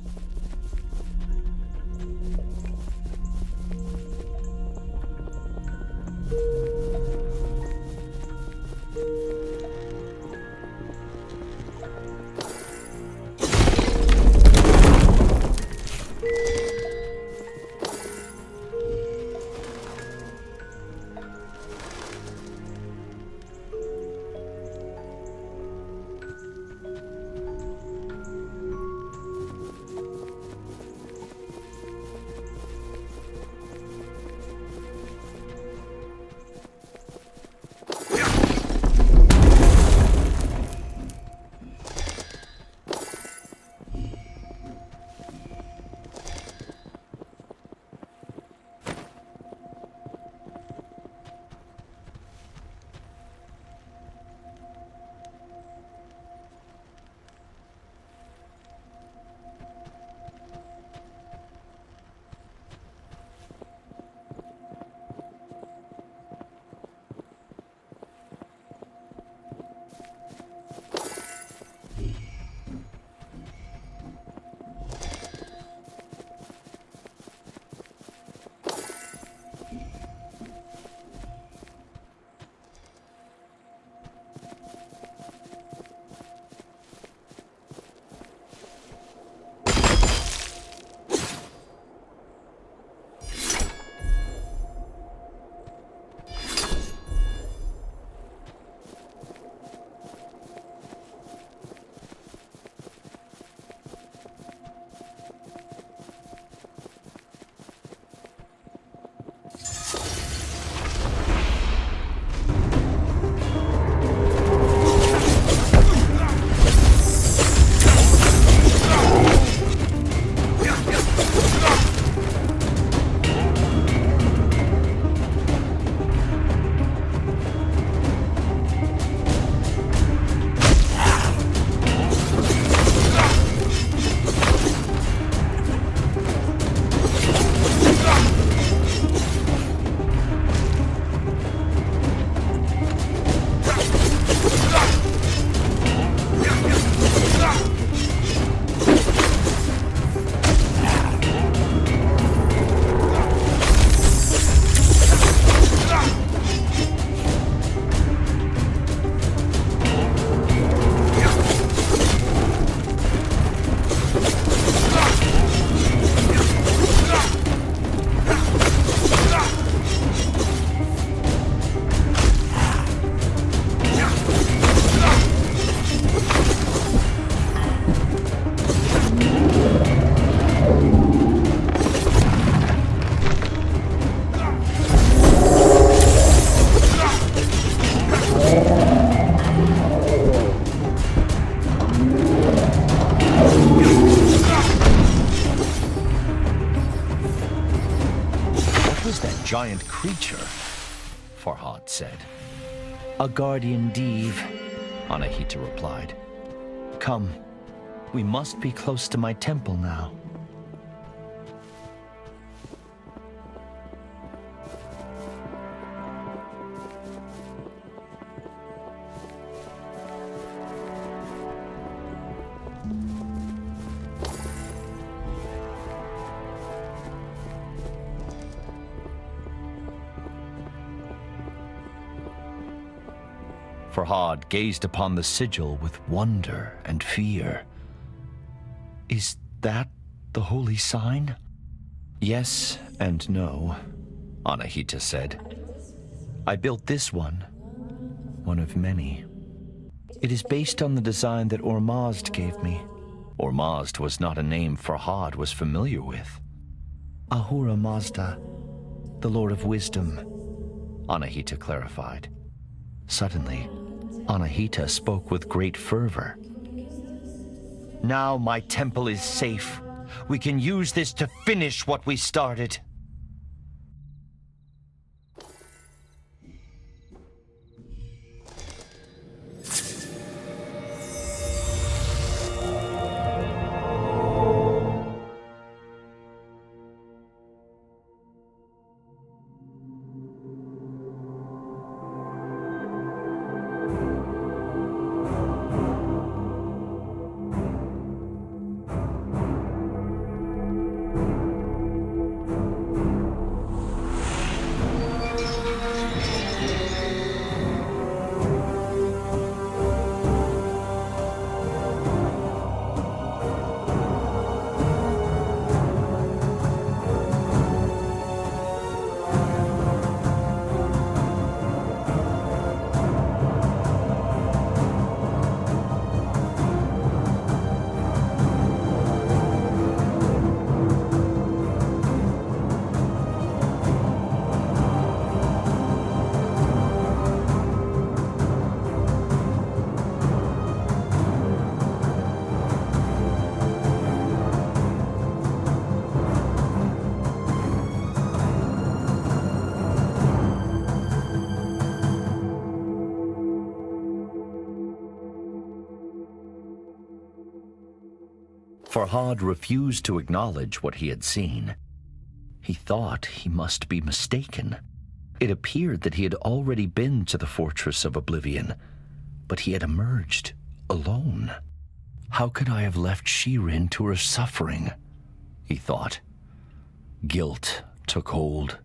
giant creature, Farhad said. A guardian Div, Anahita replied. Come, we must be close to my temple now. Farhad gazed upon the sigil with wonder and fear. Is that the holy sign? Yes and no, Anahita said. I built this one of many. It is based on the design that Ormazd gave me. Ormazd was not a name Farhad was familiar with. Ahura Mazda, the Lord of Wisdom, Anahita clarified. Suddenly, Anahita spoke with great fervor. Now my temple is safe. We can use this to finish what we started. Farhad refused to acknowledge what he had seen. He thought he must be mistaken. It appeared that he had already been to the Fortress of Oblivion, but he had emerged alone. How could I have left Shirin to her suffering? He thought. Guilt took hold.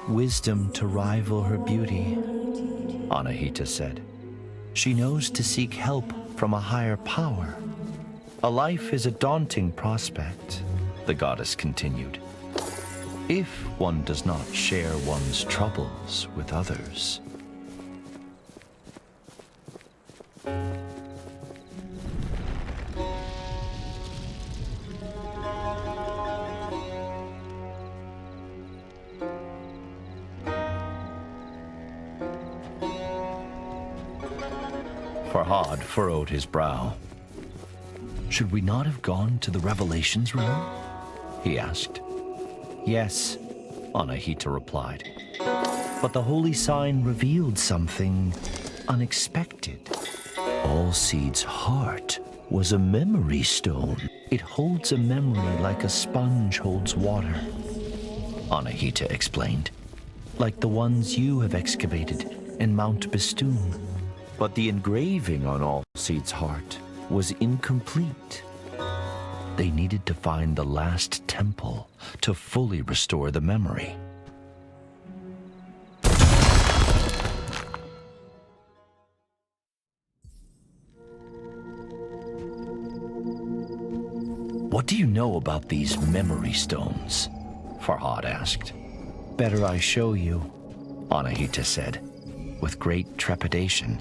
Wisdom to rival her beauty, Anahita said. She knows to seek help from a higher power. A life is a daunting prospect, the goddess continued, if one does not share one's troubles with others. Farhad furrowed his brow. Should we not have gone to the Revelations room? He asked. Yes, Anahita replied. But the holy sign revealed something unexpected. Allseed's heart was a memory stone. It holds a memory like a sponge holds water, Anahita explained. Like the ones you have excavated in Mount Bistun. But the engraving on Allseed's heart was incomplete. They needed to find the last temple to fully restore the memory. What do you know about these memory stones? Farhad asked. Better I show you, Anahita said. With great trepidation,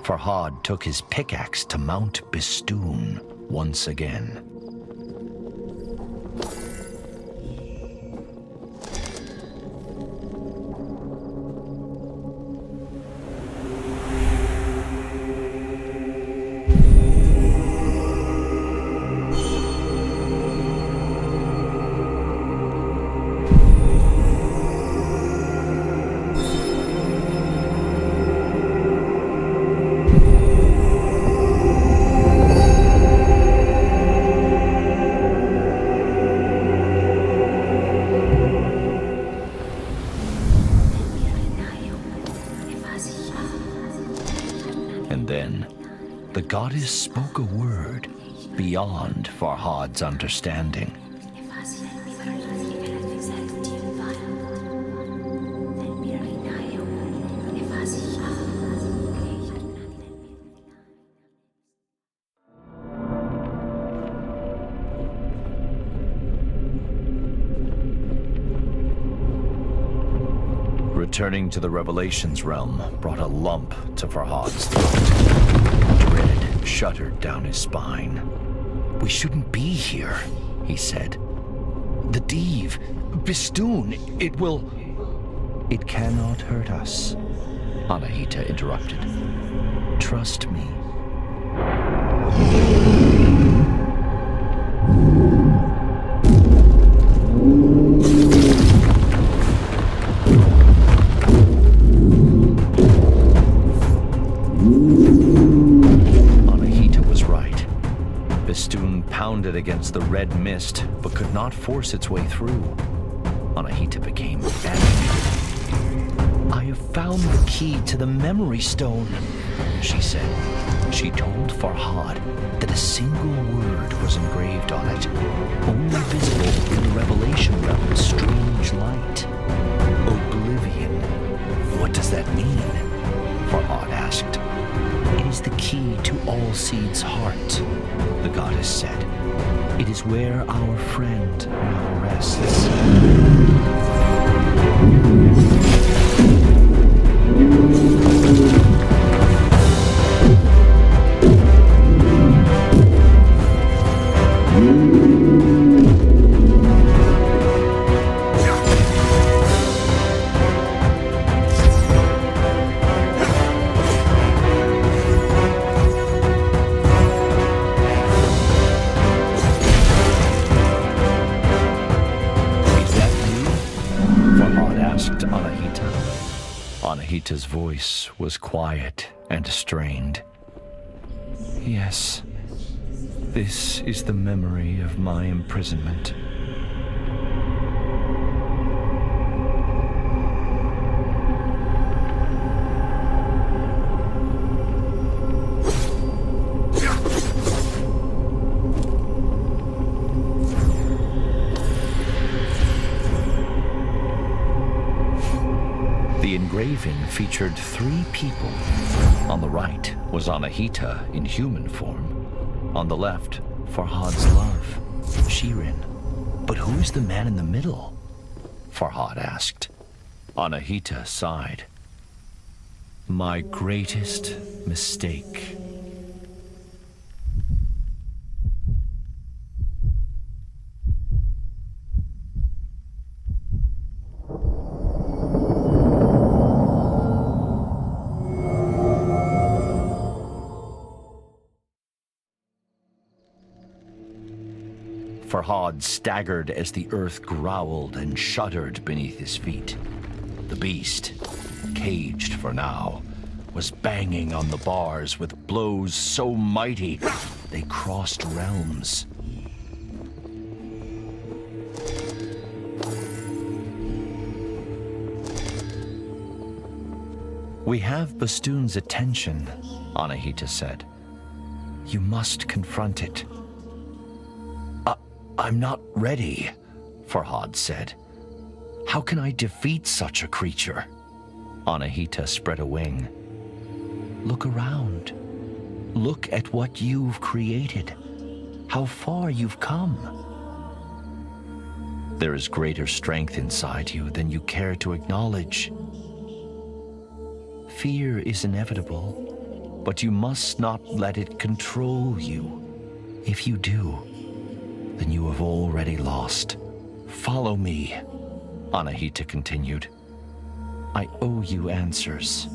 Farhad took his pickaxe to Mount Bistun once again. The goddess spoke a word beyond Farhad's understanding. Returning to the Revelations realm brought a lump to Farhad's throat. Dread shuddered down his spine. We shouldn't be here, he said. The Div, Bistun, it will... It cannot hurt us, Anahita interrupted. Trust me. Pounded against the red mist, but could not force its way through. Anahita became animated. I have found the key to the memory stone, she said. She told Farhad that a single word was engraved on it, only visible in the Revelation realm's strange light. Oblivion. What does that mean? Farhad asked. It is the key to all seeds' heart, the goddess said. It is where our friend now rests. Anahita's voice was quiet and strained. Yes, this is the memory of my imprisonment. The engraving featured 3 people. On the right was Anahita in human form. On the left, Farhad's love, Shirin. But who is the man in the middle? Farhad asked. Anahita sighed. My greatest mistake. Farhad staggered as the earth growled and shuddered beneath his feet. The beast, caged for now, was banging on the bars with blows so mighty they crossed realms. We have Bistun's attention, Anahita said. You must confront it. I'm not ready, Farhad said. How can I defeat such a creature? Anahita spread a wing. Look around. Look at what you've created. How far you've come. There is greater strength inside you than you care to acknowledge. Fear is inevitable, but you must not let it control you. If you do, then you have already lost. Follow me, Anahita continued. I owe you answers.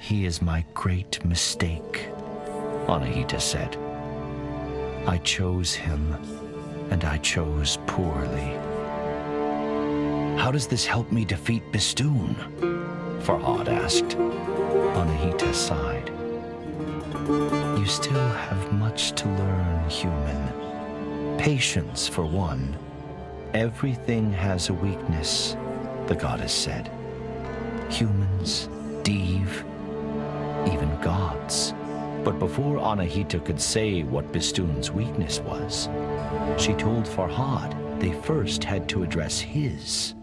He is my great mistake, Anahita said. I chose him, and I chose poorly. How does this help me defeat Bistun? Farhad asked. Anahita sighed. You still have much to learn, human. Patience, for one. Everything has a weakness, the goddess said. Humans, Div, even gods. But before Anahita could say what Bistun's weakness was, she told Farhad they first had to address his.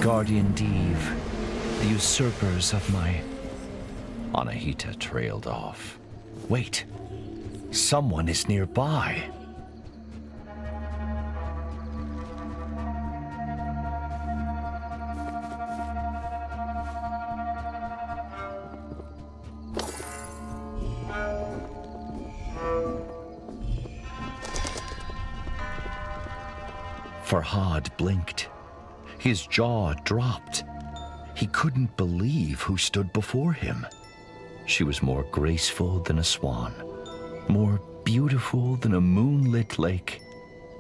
Guardian Div, the usurpers of my... Anahita trailed off. Wait, someone is nearby. Farhad blinked. His jaw dropped. He couldn't believe who stood before him. She was more graceful than a swan, more beautiful than a moonlit lake.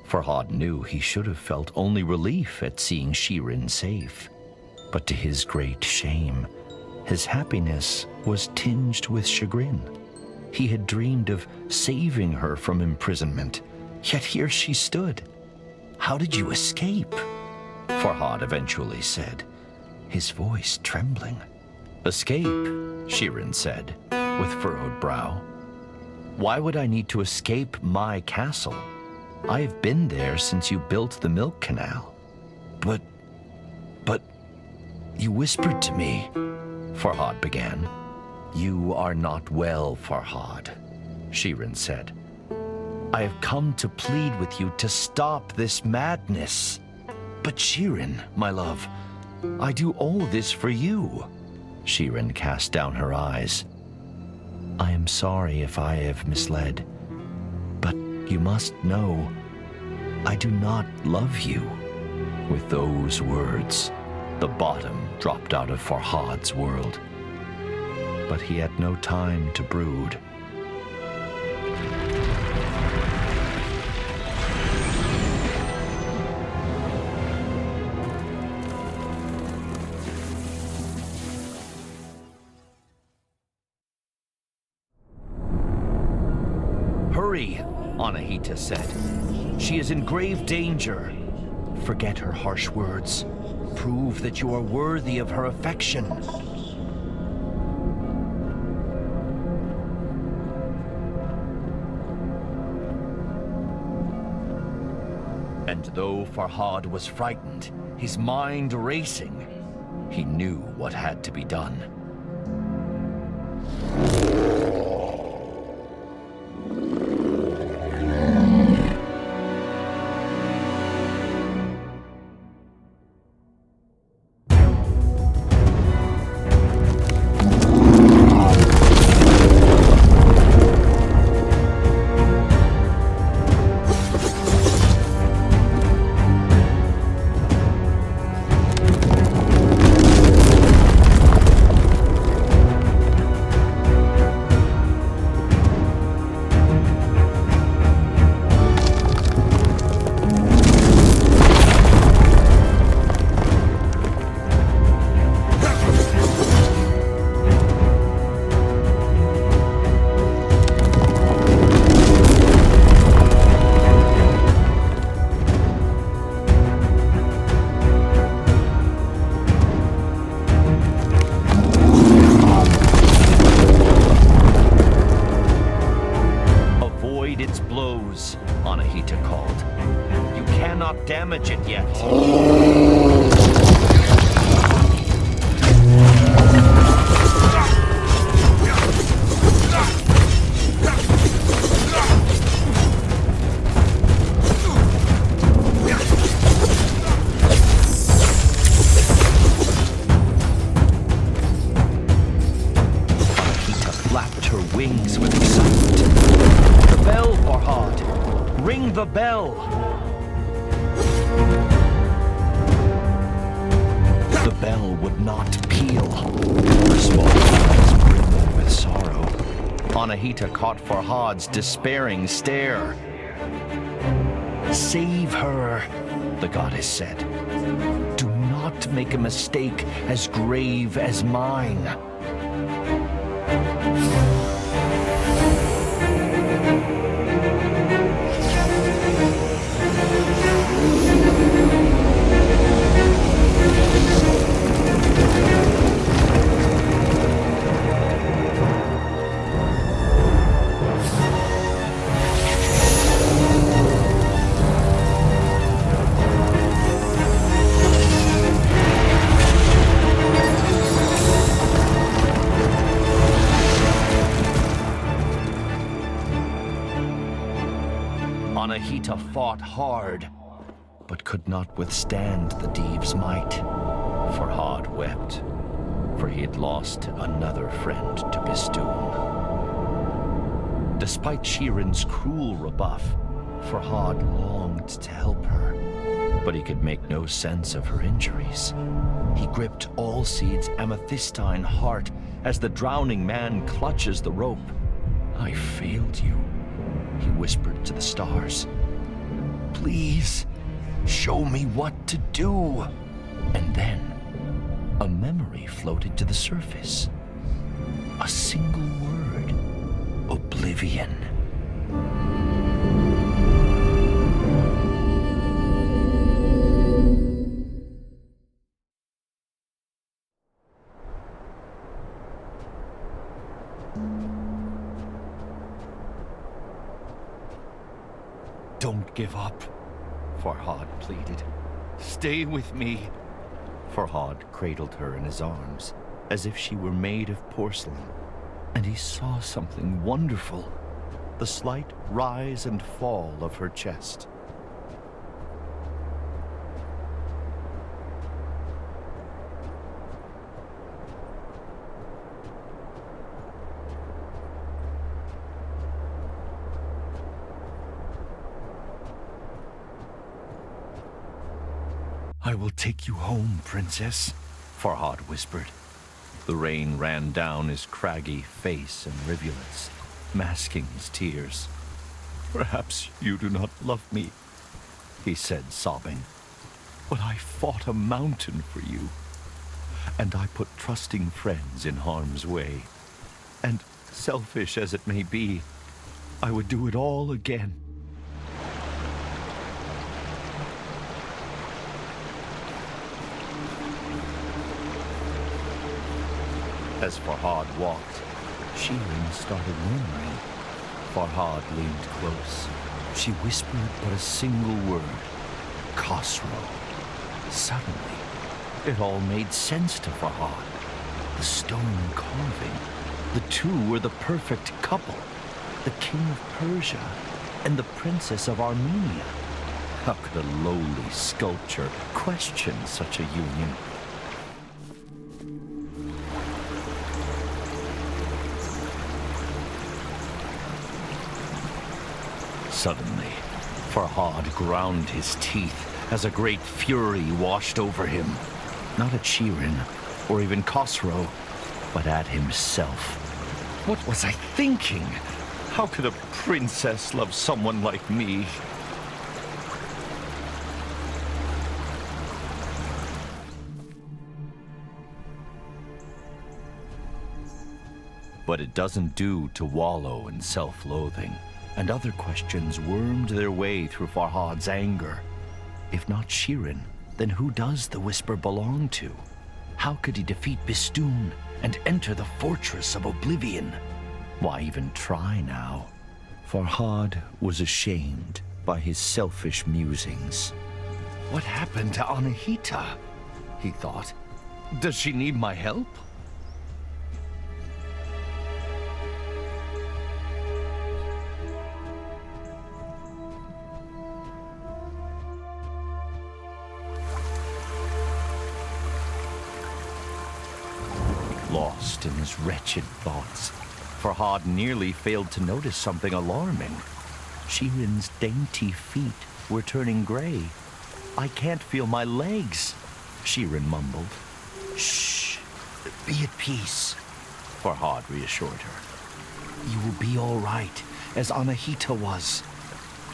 Farhad knew he should have felt only relief at seeing Shirin safe. But to his great shame, his happiness was tinged with chagrin. He had dreamed of saving her from imprisonment, yet here she stood. How did you escape? Farhad eventually said, his voice trembling. Escape, Shirin said, with furrowed brow. Why would I need to escape my castle? I have been there since you built the milk canal. But, you whispered to me, Farhad began. You are not well, Farhad, Shirin said. I have come to plead with you to stop this madness. But Shirin, my love, I do all this for you. Shirin cast down her eyes. I am sorry if I have misled, but you must know, I do not love you. With those words, the bottom dropped out of Farhad's world. But he had no time to brood. Hurry, Anahita said. She is in grave danger. Forget her harsh words. Prove that you are worthy of her affection. And though Farhad was frightened, his mind racing, he knew what had to be done. not damage it yet. Wings with excitement. The bell, Farhad! Ring the bell! The bell would not peal. Her small eyes brimmed with sorrow. Anahita caught Farhad's despairing stare. Save her, the goddess said. Do not make a mistake as grave as mine. Anahita fought hard, but could not withstand the Diev's might. Farhad wept, for he had lost another friend to Bistun. Despite Shirin's cruel rebuff, Farhad longed to help her, but he could make no sense of her injuries. He gripped Allseed's amethystine heart as the drowning man clutches the rope. I failed you, he whispered to the stars. Please, show me what to do. And then, a memory floated to the surface. A single word. Oblivion. Don't give up, Farhad pleaded. Stay with me. Farhad cradled her in his arms, as if she were made of porcelain, and he saw something wonderful, the slight rise and fall of her chest. I will take you home, princess, Farhad whispered. The rain ran down his craggy face and rivulets, masking his tears. Perhaps you do not love me, he said, sobbing. But I fought a mountain for you, and I put trusting friends in harm's way. And selfish as it may be, I would do it all again. As Farhad walked, Shirin started murmuring. Farhad leaned close. She whispered but a single word. Khosrow. Suddenly, it all made sense to Farhad. The stone carving. The two were the perfect couple. The king of Persia and the princess of Armenia. How could a lowly sculpture question such a union? Suddenly, Farhad ground his teeth as a great fury washed over him. Not at Shirin, or even Khosrow, but at himself. What was I thinking? How could a princess love someone like me? But it doesn't do to wallow in self-loathing. And other questions wormed their way through Farhad's anger. If not Shirin, then who does the whisper belong to? How could he defeat Bistun and enter the fortress of Oblivion? Why even try now? Farhad was ashamed by his selfish musings. What happened to Anahita? He thought. Does she need my help? Lost in his wretched thoughts, Farhad nearly failed to notice something alarming. Shirin's dainty feet were turning gray. I can't feel my legs, Shirin mumbled. Shh, be at peace, Farhad reassured her. You will be all right, as Anahita was.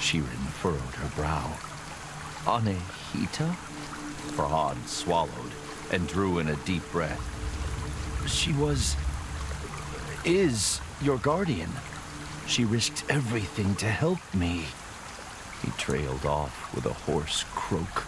Shirin furrowed her brow. Anahita? Farhad swallowed and drew in a deep breath. She is your guardian. She risked everything to help me. He trailed off with a hoarse croak.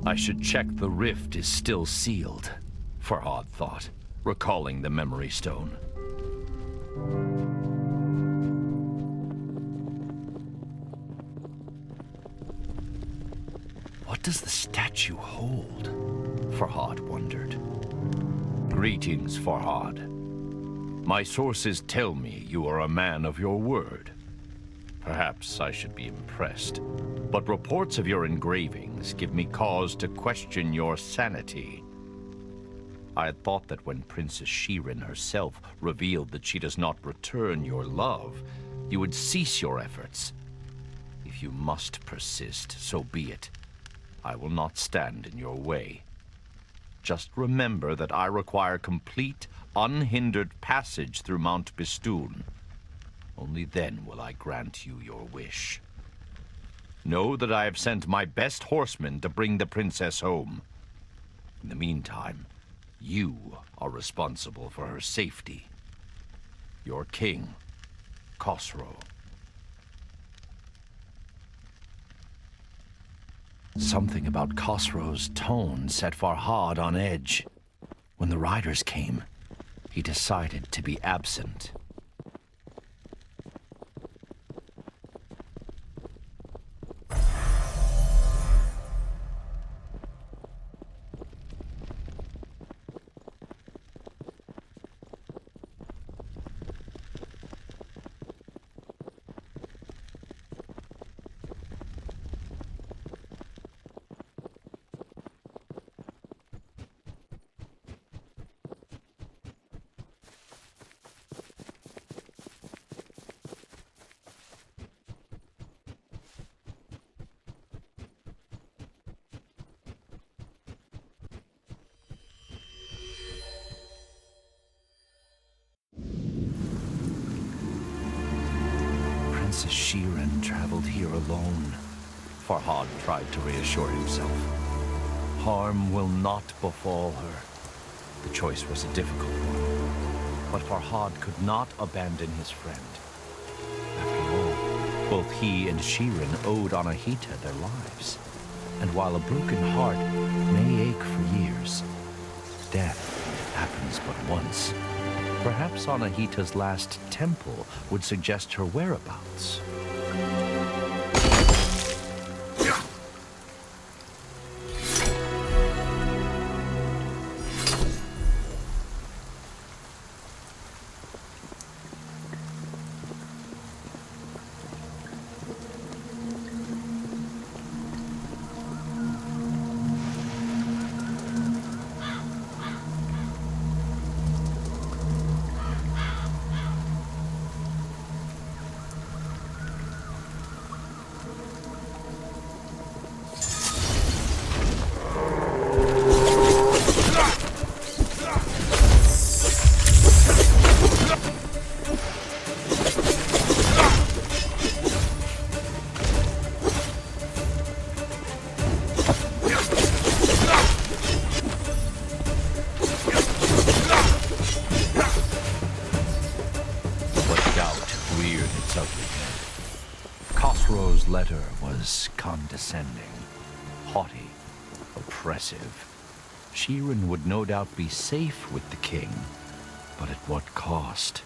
I should check the rift is still sealed, Farhad thought, recalling the memory stone. What does the statue hold? Farhad wondered. Greetings, Farhad. My sources tell me you are a man of your word. Perhaps I should be impressed, but reports of your engravings give me cause to question your sanity. I had thought that when Princess Shirin herself revealed that she does not return your love, you would cease your efforts. If you must persist, so be it. I will not stand in your way. Just remember that I require complete, unhindered passage through Mount Bistun. Only then will I grant you your wish. Know that I have sent my best horsemen to bring the princess home. In the meantime, you are responsible for her safety. Your king, Khosrow. Something about Khosrow's tone set Farhad on edge. When the riders came, he decided to be absent. Princess Shirin traveled here alone. Farhad tried to reassure himself. Harm will not befall her. The choice was a difficult one, but Farhad could not abandon his friend. After all, both he and Shirin owed Anahita their lives. And while a broken heart may ache for years, death happens but once. Perhaps Anahita's last temple would suggest her whereabouts. was condescending, haughty, oppressive. Shirin would no doubt be safe with the king, but at what cost?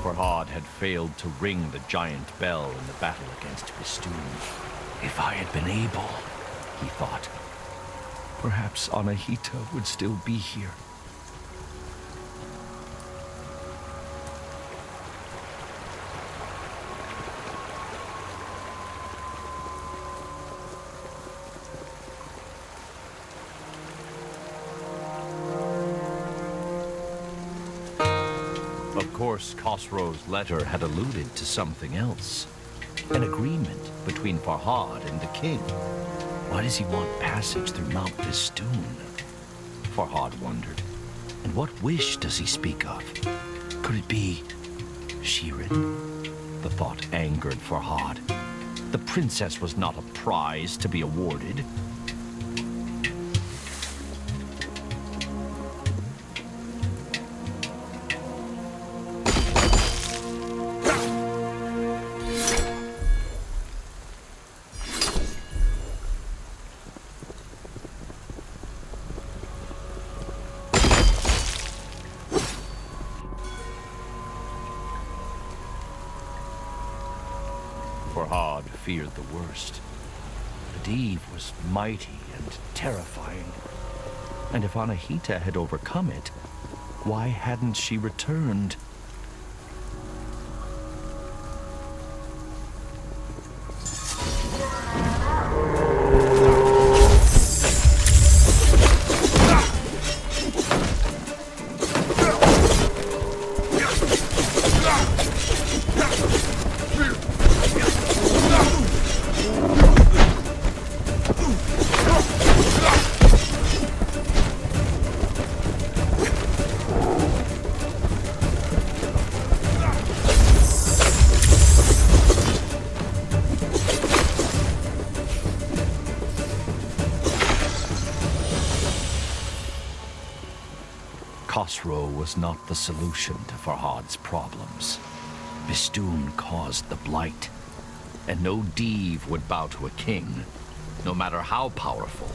Farhad had failed to ring the giant bell in the battle against Bistun. If I had been able, he thought, perhaps Anahita would still be here. Of course, Khosrow's letter had alluded to something else. An agreement between Farhad and the king. Why does he want passage through Mount Bistun? Farhad wondered. And what wish does he speak of? Could it be Shirin? The thought angered Farhad. The princess was not a prize to be awarded. Farhad feared the worst. The Div was mighty and terrifying. And if Anahita had overcome it, why hadn't she returned? Khosrow was not the solution to Farhad's problems. Bistun caused the blight, and no Div would bow to a king, no matter how powerful.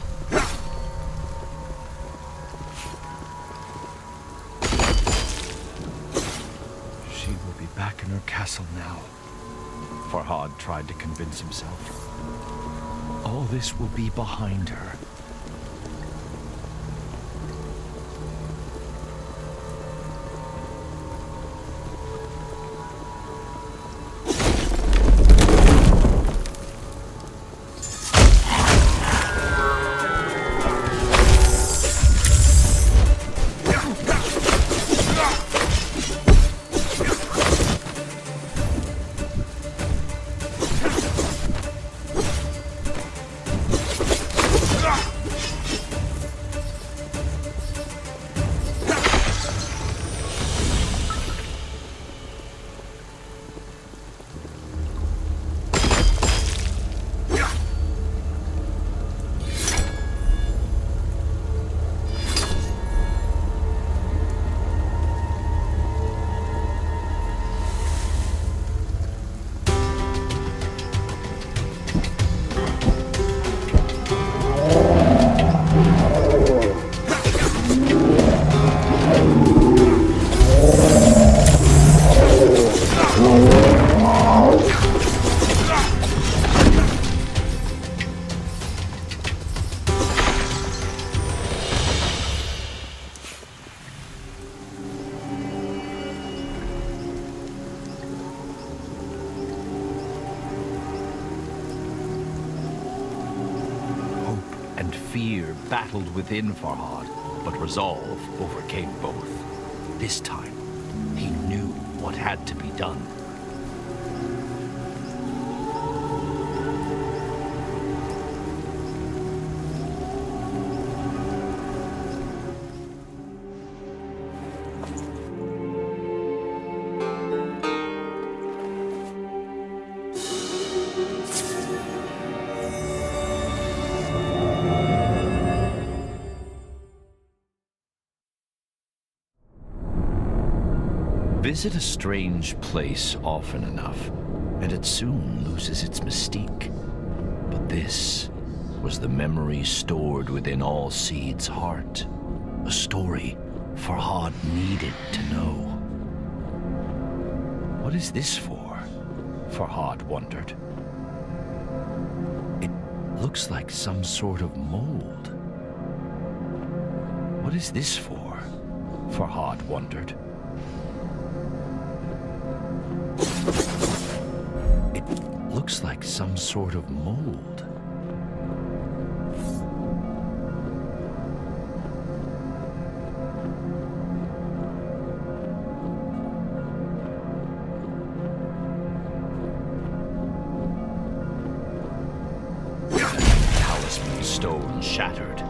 She will be back in her castle now, Farhad tried to convince himself. All this will be behind her. battled within Farhad, but resolve overcame both. This time, he knew what had to be done. Visit a strange place often enough, and it soon loses its mystique. But this was the memory stored within all Seed's heart. A story Farhad needed to know. What is this for? Farhad wondered. It looks like some sort of mold. What is this for? Farhad wondered. It looks like some sort of mold. Talisman stone shattered.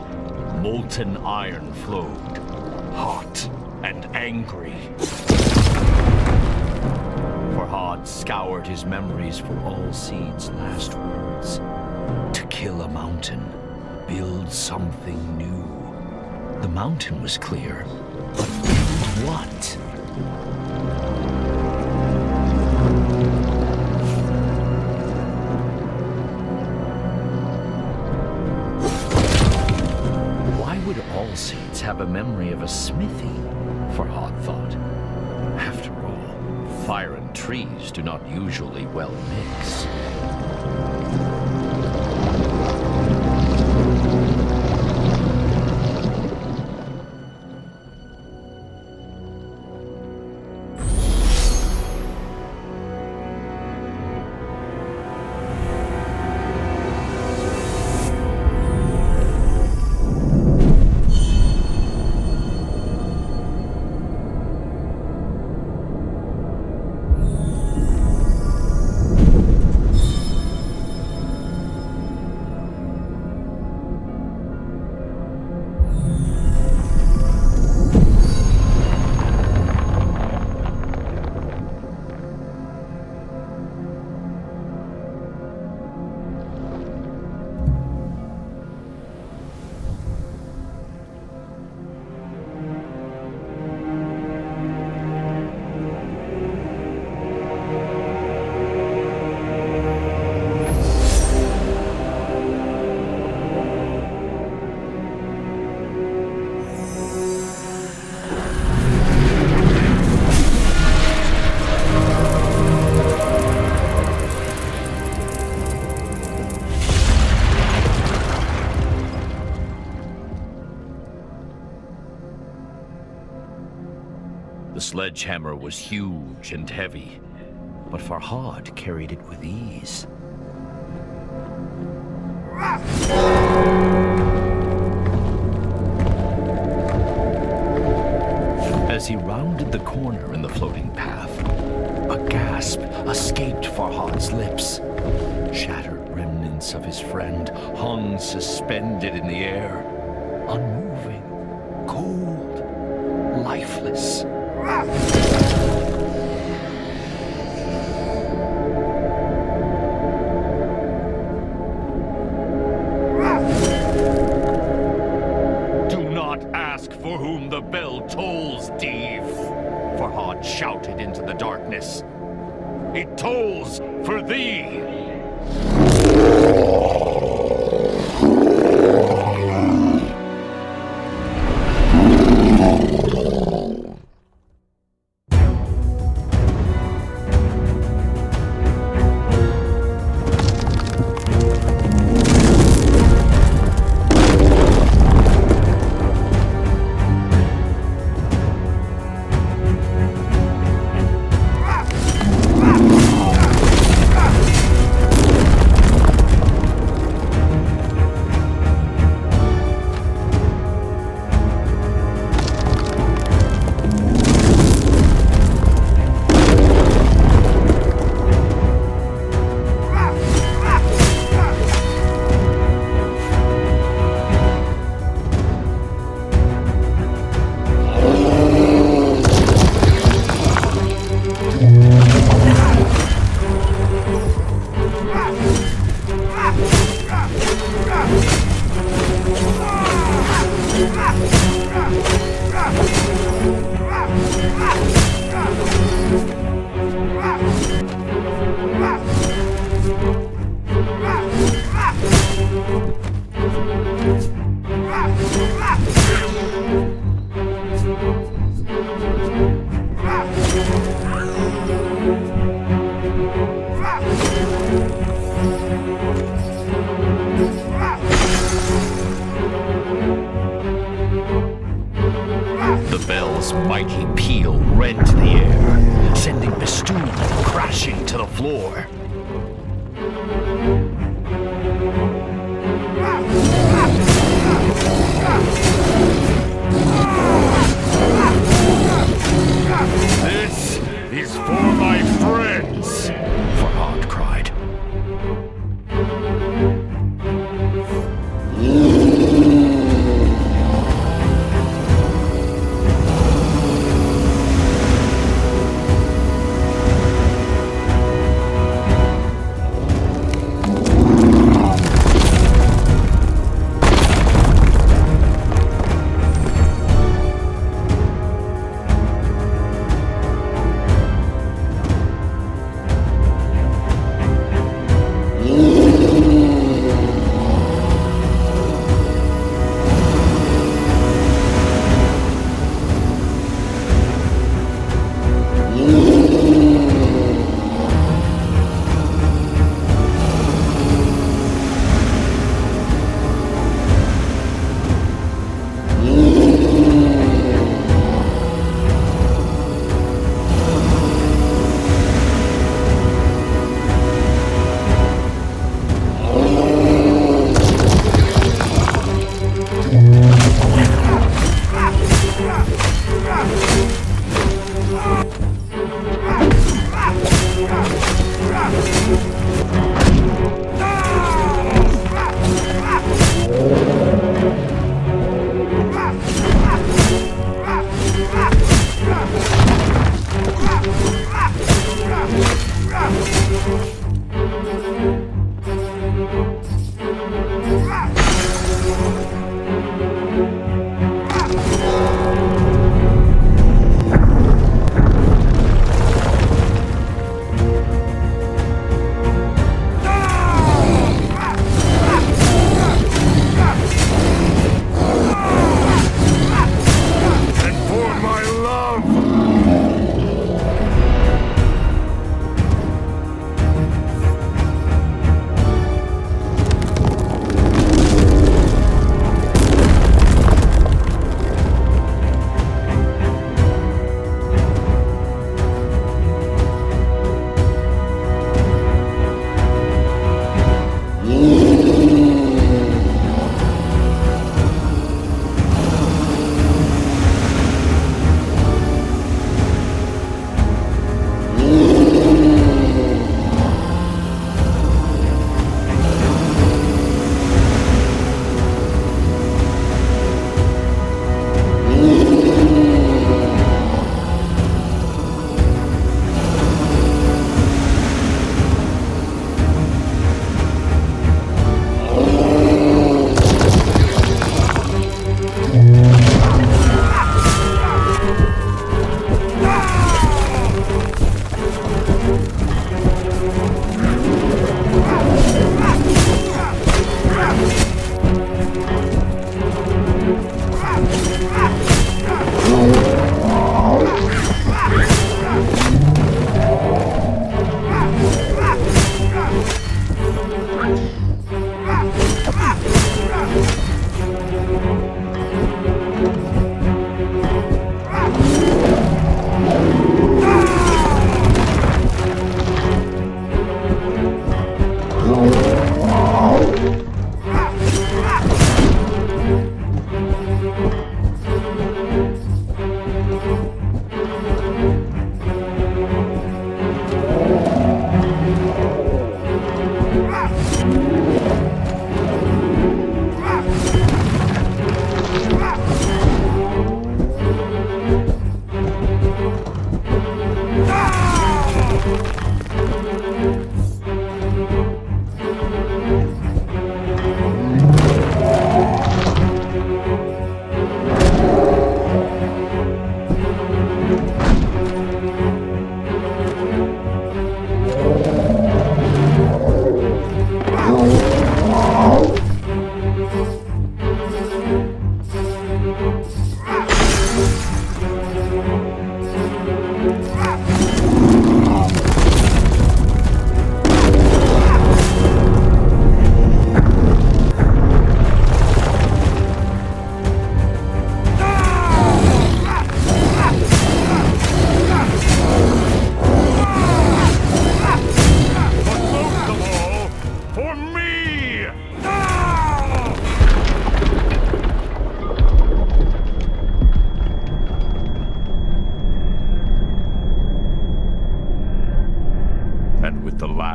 Molten iron flowed, hot and angry. Farhad scoured his memories for all Seed's last words. To kill a mountain, build something new. The mountain was clear, but build what? Why would all Seeds have a memory of a smithy? Farhad thought. After all, fire and trees do not usually well mix. The sledgehammer was huge and heavy, but Farhad carried it with ease. As he rounded the corner in the floating path, a gasp escaped Farhad's lips. Shattered remnants of his friend hung suspended in the air, unmoving, cold, lifeless. Do not ask for whom the bell tolls, Dave, Farhad shouted into the darkness. It tolls for thee! Its mighty peal rent the air, sending Bistun crashing to the floor. This is for my friends! Farhad cried.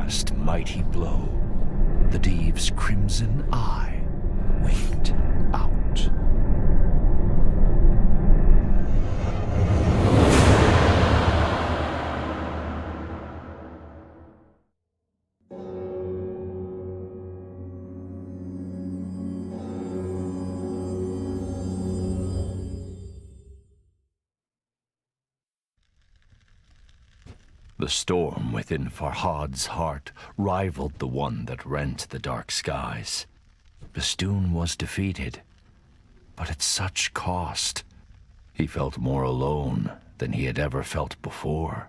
last mighty blow, the Diev's crimson eye winked out. The storm within Farhad's heart rivaled the one that rent the dark skies. Bistun was defeated, but at such cost. He felt more alone than he had ever felt before.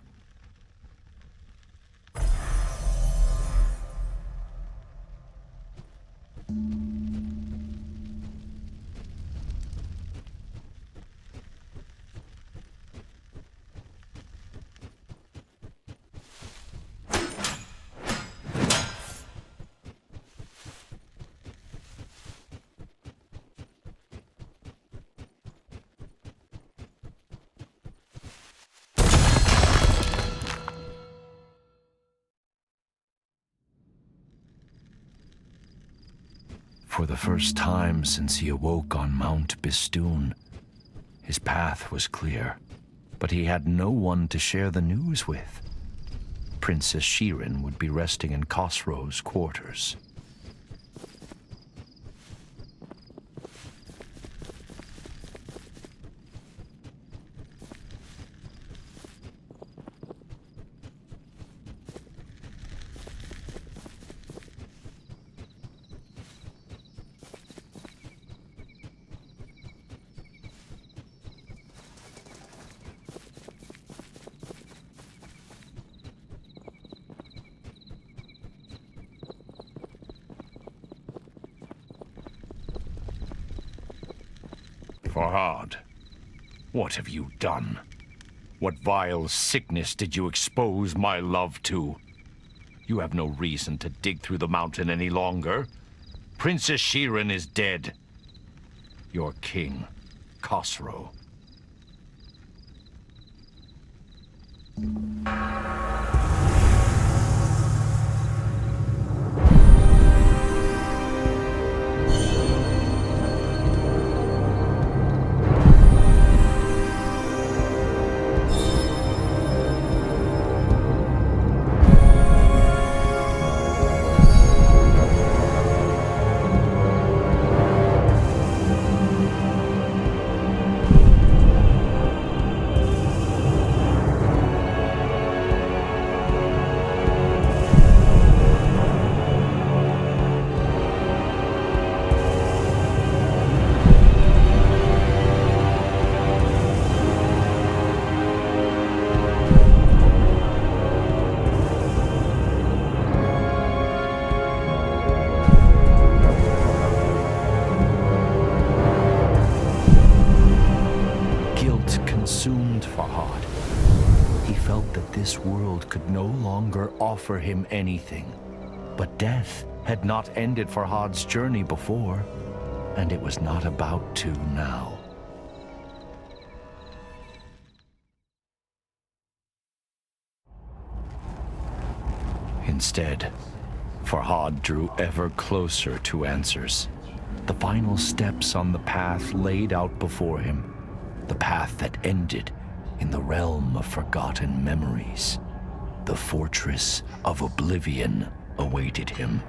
For the first time since he awoke on Mount Bistun, his path was clear, but he had no one to share the news with. Princess Shirin would be resting in Khosrow's quarters. Farhad, what have you done? What vile sickness did you expose my love to? You have no reason to dig through the mountain any longer. Princess Shirin is dead. Your king, Khosrow. Consumed Farhad. He felt that this world could no longer offer him anything. But death had not ended Farhad's journey before, and it was not about to now. Instead, Farhad drew ever closer to answers. The final steps on the path laid out before him. The path that ended in the realm of forgotten memories. The fortress of oblivion awaited him,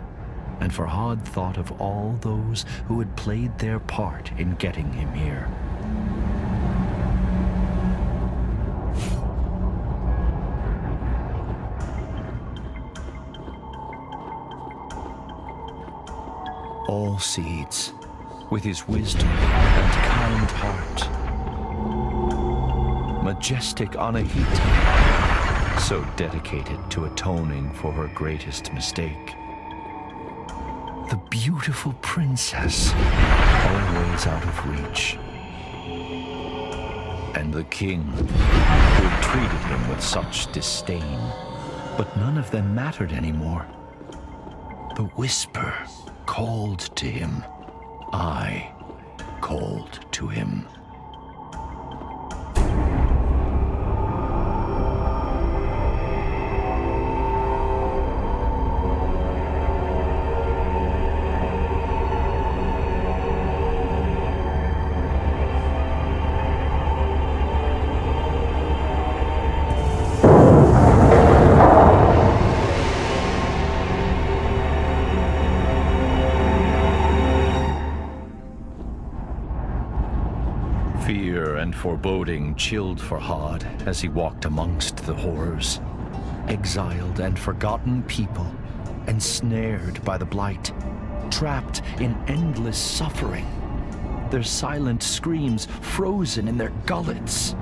and Farhad thought of all those who had played their part in getting him here. All seeds, with his wisdom and kind heart. Majestic Anahita, so dedicated to atoning for her greatest mistake. The beautiful princess, always out of reach. And the king, who had treated him with such disdain. But none of them mattered anymore. The whisper called to him. I called to him. foreboding chilled Farhad as he walked amongst the horrors. Exiled and forgotten people, ensnared by the blight, trapped in endless suffering, their silent screams frozen in their gullets.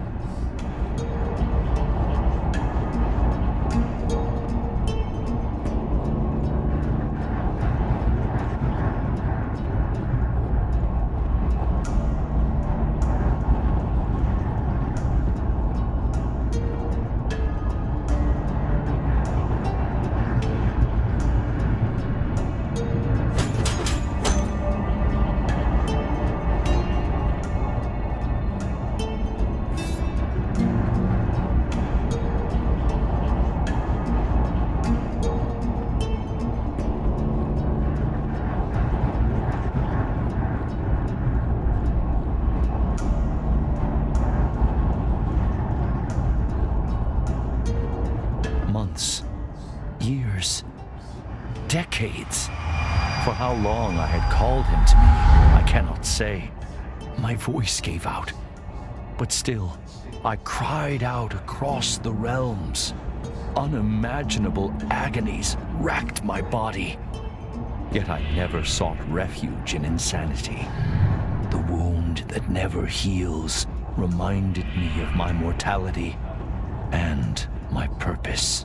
Months, years, decades. For how long I had called him to me, I cannot say. My voice gave out, but still, I cried out across the realms. Unimaginable agonies racked my body. Yet I never sought refuge in insanity. The wound that never heals reminded me of my mortality and my purpose.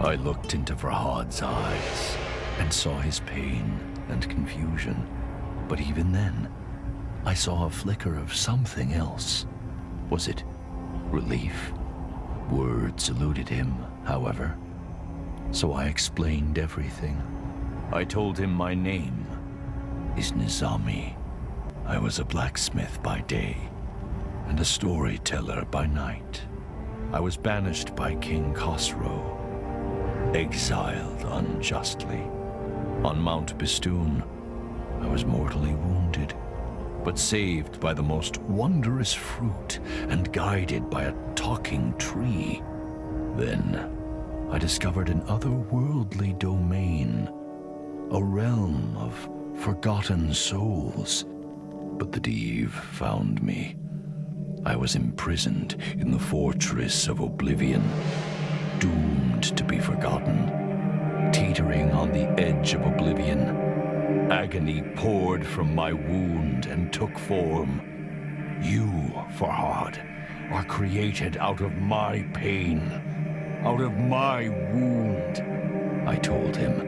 I looked into Farhad's eyes and saw his pain and confusion. But even then, I saw a flicker of something else. Was it relief? Words eluded him, however. So I explained everything. I told him my name is Nizami. I was a blacksmith by day and a storyteller by night. I was banished by King Khosrow, exiled unjustly. On Mount Bistun, I was mortally wounded, but saved by the most wondrous fruit and guided by a talking tree. Then, I discovered an otherworldly domain, a realm of forgotten souls. But the Div found me. I was imprisoned in the fortress of oblivion, doomed to be forgotten, teetering on the edge of oblivion. Agony poured from my wound and took form. You, Farhad, are created out of my pain, out of my wound. I told him,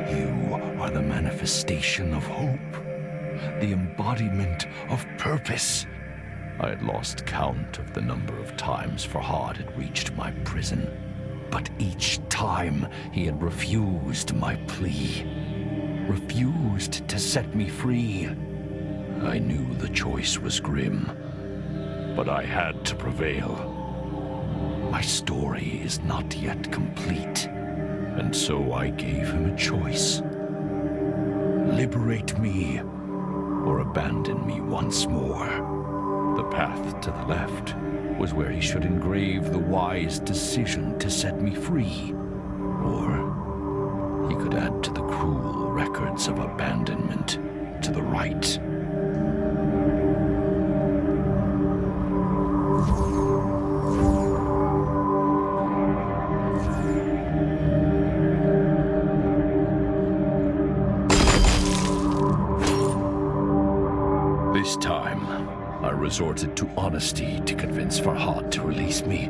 you are the manifestation of hope, the embodiment of purpose. I had lost count of the number of times Farhad had reached my prison, but each time he had refused my plea, refused to set me free. I knew the choice was grim, but I had to prevail. My story is not yet complete, and so I gave him a choice. Liberate me, or abandon me once more. The path to the left was where he should engrave the wise decision to set me free. Or he could add to the cruel records of abandonment to the right. This time, I resorted to honesty to convince Farhad to release me.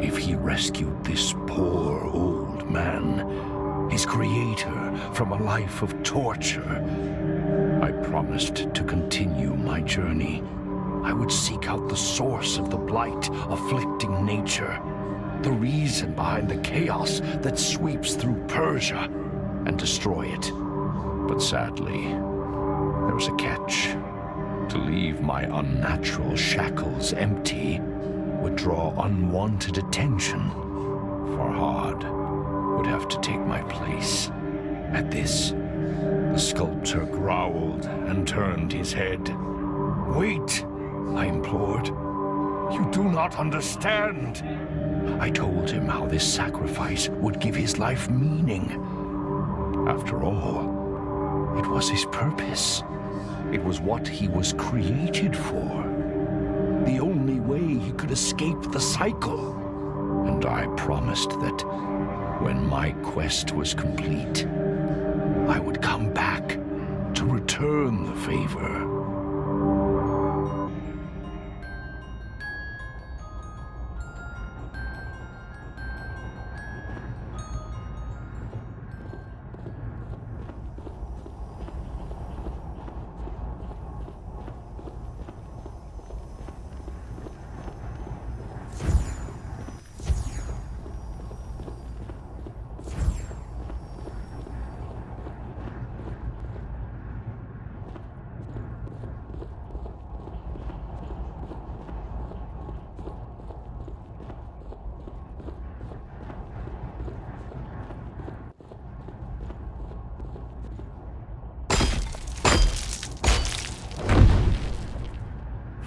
If he rescued this poor old man, his creator, from a life of torture, I promised to continue my journey, I would seek out the source of the blight afflicting nature, the reason behind the chaos that sweeps through Persia, and destroy it. But sadly, there was a catch. To leave my unnatural shackles empty would draw unwanted attention. Farhad would have to take my place. At this, the sculptor growled and turned his head. "Wait," I implored. "You do not understand." I told him how this sacrifice would give his life meaning. After all, it was his purpose. It was what he was created for. The only way he could escape the cycle. And I promised that when my quest was complete, I would come back to return the favor.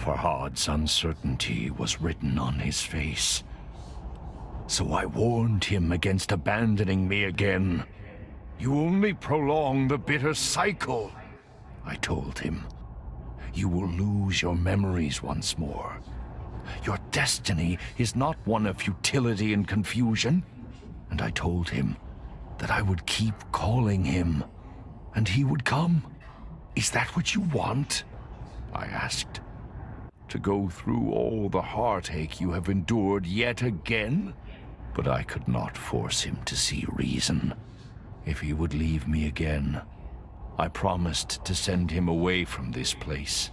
Farhad's uncertainty was written on his face. So I warned him against abandoning me again. "You only prolong the bitter cycle," I told him. "You will lose your memories once more. Your destiny is not one of futility and confusion." And I told him that I would keep calling him, and he would come. "Is that what you want?" I asked. "To go through all the heartache you have endured yet again?" But I could not force him to see reason. If he would leave me again, I promised to send him away from this place.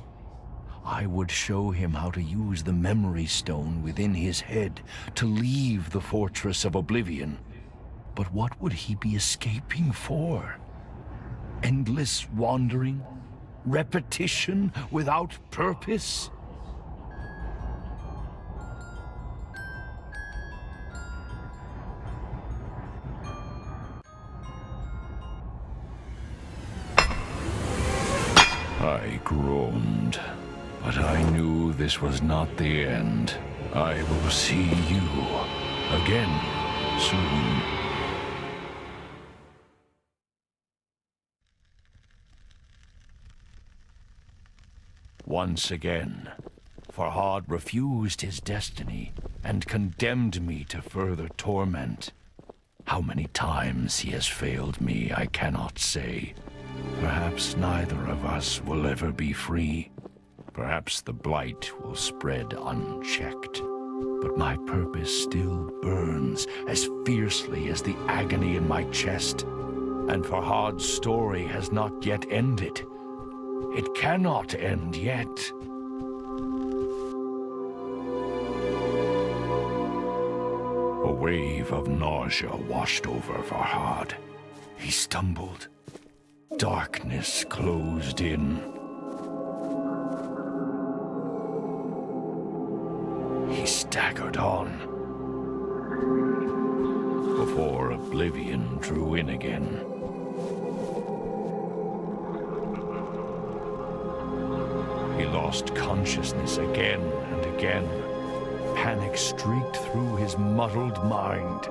I would show him how to use the memory stone within his head to leave the fortress of oblivion. But what would he be escaping for? Endless wandering? Repetition without purpose? I groaned, but I knew this was not the end. I will see you again soon. Once again, Farhad refused his destiny and condemned me to further torment. How many times he has failed me, I cannot say. Perhaps neither of us will ever be free. Perhaps the blight will spread unchecked. But my purpose still burns as fiercely as the agony in my chest. And Farhad's story has not yet ended. It cannot end yet. A wave of nausea washed over Farhad. He stumbled. Darkness closed in. He staggered on before oblivion drew in again. He lost consciousness again and again. Panic streaked through his muddled mind.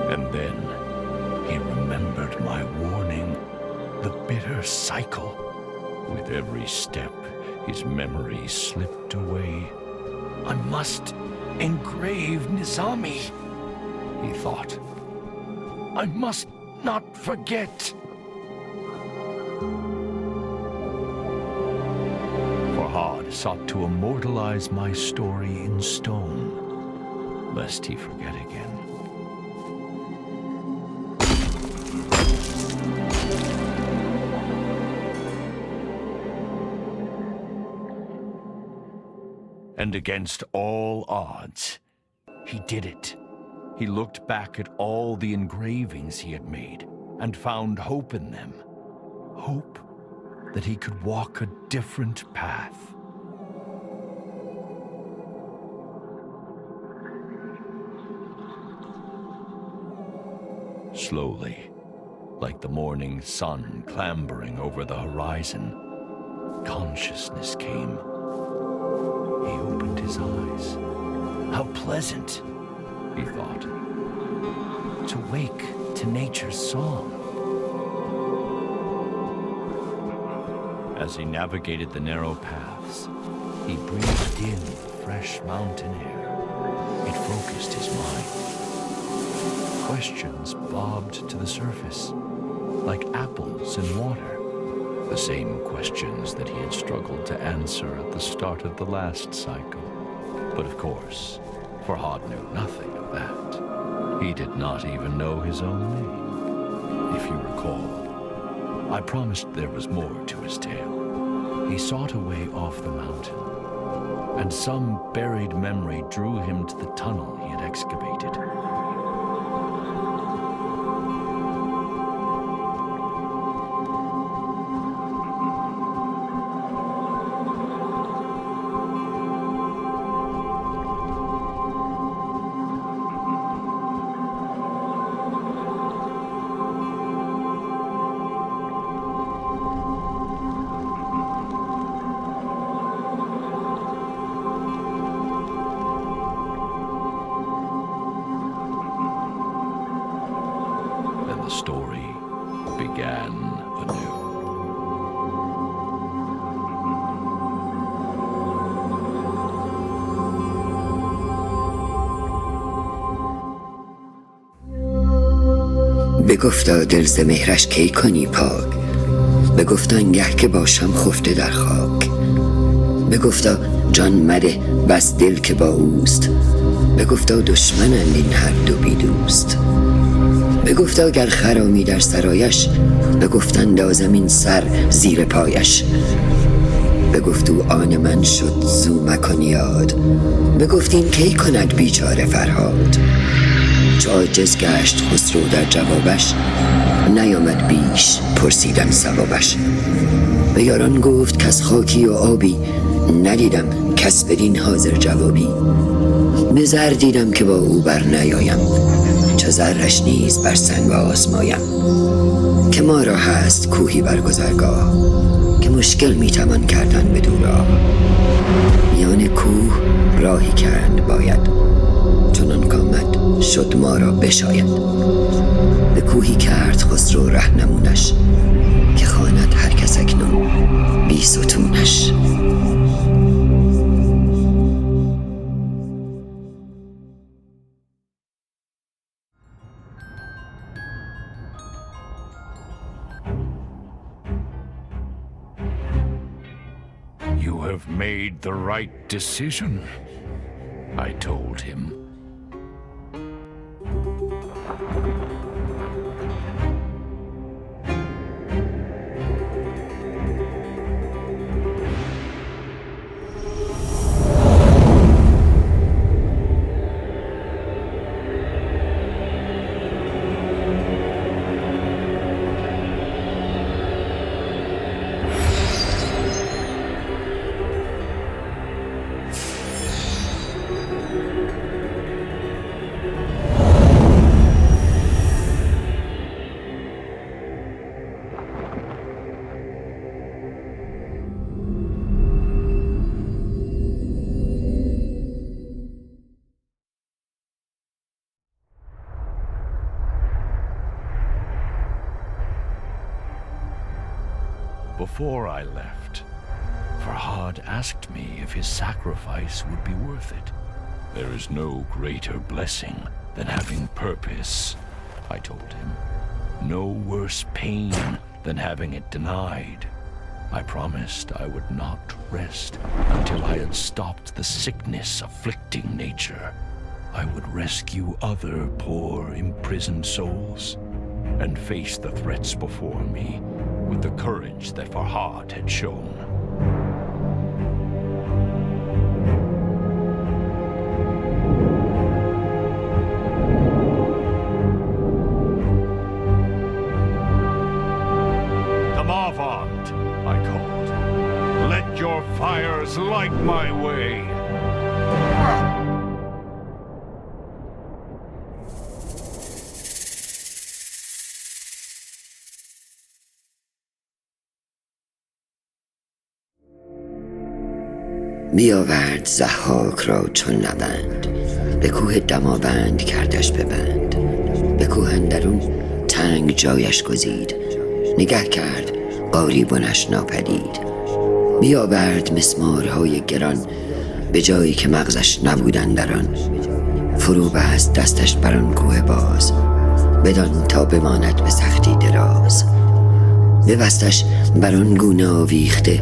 And then he remembered my warning, the bitter cycle. With every step, his memory slipped away. I must engrave Nizami, he thought. I must not forget. Farhad sought to immortalize my story in stone, lest he forget again. And against all odds, he did it. He looked back at all the engravings he had made and found hope in them. Hope that he could walk a different path. Slowly, like the morning sun clambering over the horizon, consciousness came. He opened his eyes. How pleasant, he thought, to wake to nature's song. As he navigated the narrow paths, he breathed in the fresh mountain air. It focused his mind. Questions bobbed to the surface, like apples in water. The same questions that he had struggled to answer at the start of the last cycle. But of course, Farhad knew nothing of that. He did not even know his own name. If you recall, I promised there was more to his tale. He sought a way off the mountain, and some buried memory drew him to the tunnel he had excavated. The story began anew. بگفتا دل ز مهرش کی کنی پاک، بگفتا آنگه که باشم خفته در خاک، بگفتا جان مده بس دل که با اوست، بگفتا دشمنند این هر دو بی دوست، بگفتا گر خرامی در سرایش، بگفت اندازم این سر زیر پایش، بگفت او آن من شد زو مکن یاد، بگفت این کی کند بیچاره فرهاد. چو عاجز گشت خسرو در جوابش، نیامد بیش پرسیدن ثوابش. به یاران گفت کز خاکی و آبی، ندیدم کس بدین حاضر جوابی. به زر دیدم که با او بر نیایم، چو زرش نیز بر سنگ آزمایم. که ما را هست کوهی بر گذرگاه، که مشکل میتوان کردن بدو راه. میان کوه راهی کرد باید، چنان کآمد شد ما را بشاید. به کوهی کرد خسرو رهنمونش، که خواند هر کس اکنون بی ستونش. You have made the right decision, I told him. Before I left, Farhad asked me if his sacrifice would be worth it. There is no greater blessing than having purpose, I told him. No worse pain than having it denied. I promised I would not rest until I had stopped the sickness afflicting nature. I would rescue other poor, imprisoned souls and face the threats before me with the courage that Farhad had shown. like my way. بیاورد ضحاک را چون نبند، به کوه دماوند کردش ببند. به کوه اندرون تنگ جایش گزید، نگه کرد قاری بنش ناپدید. بیاورد مسمارهای گران، به جایی که مغزش نبودن در آن. فرو بست دستش بر آن کوه باز، بدان تا بماند به سختی دراز. ببستش بر آن گونه آویخته،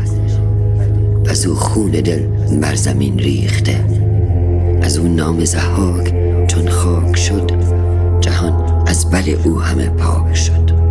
از او خون دل بر زمین ریخته. از او نام ضحاک چون خاک شد، جهان از بد او همه پاک شد.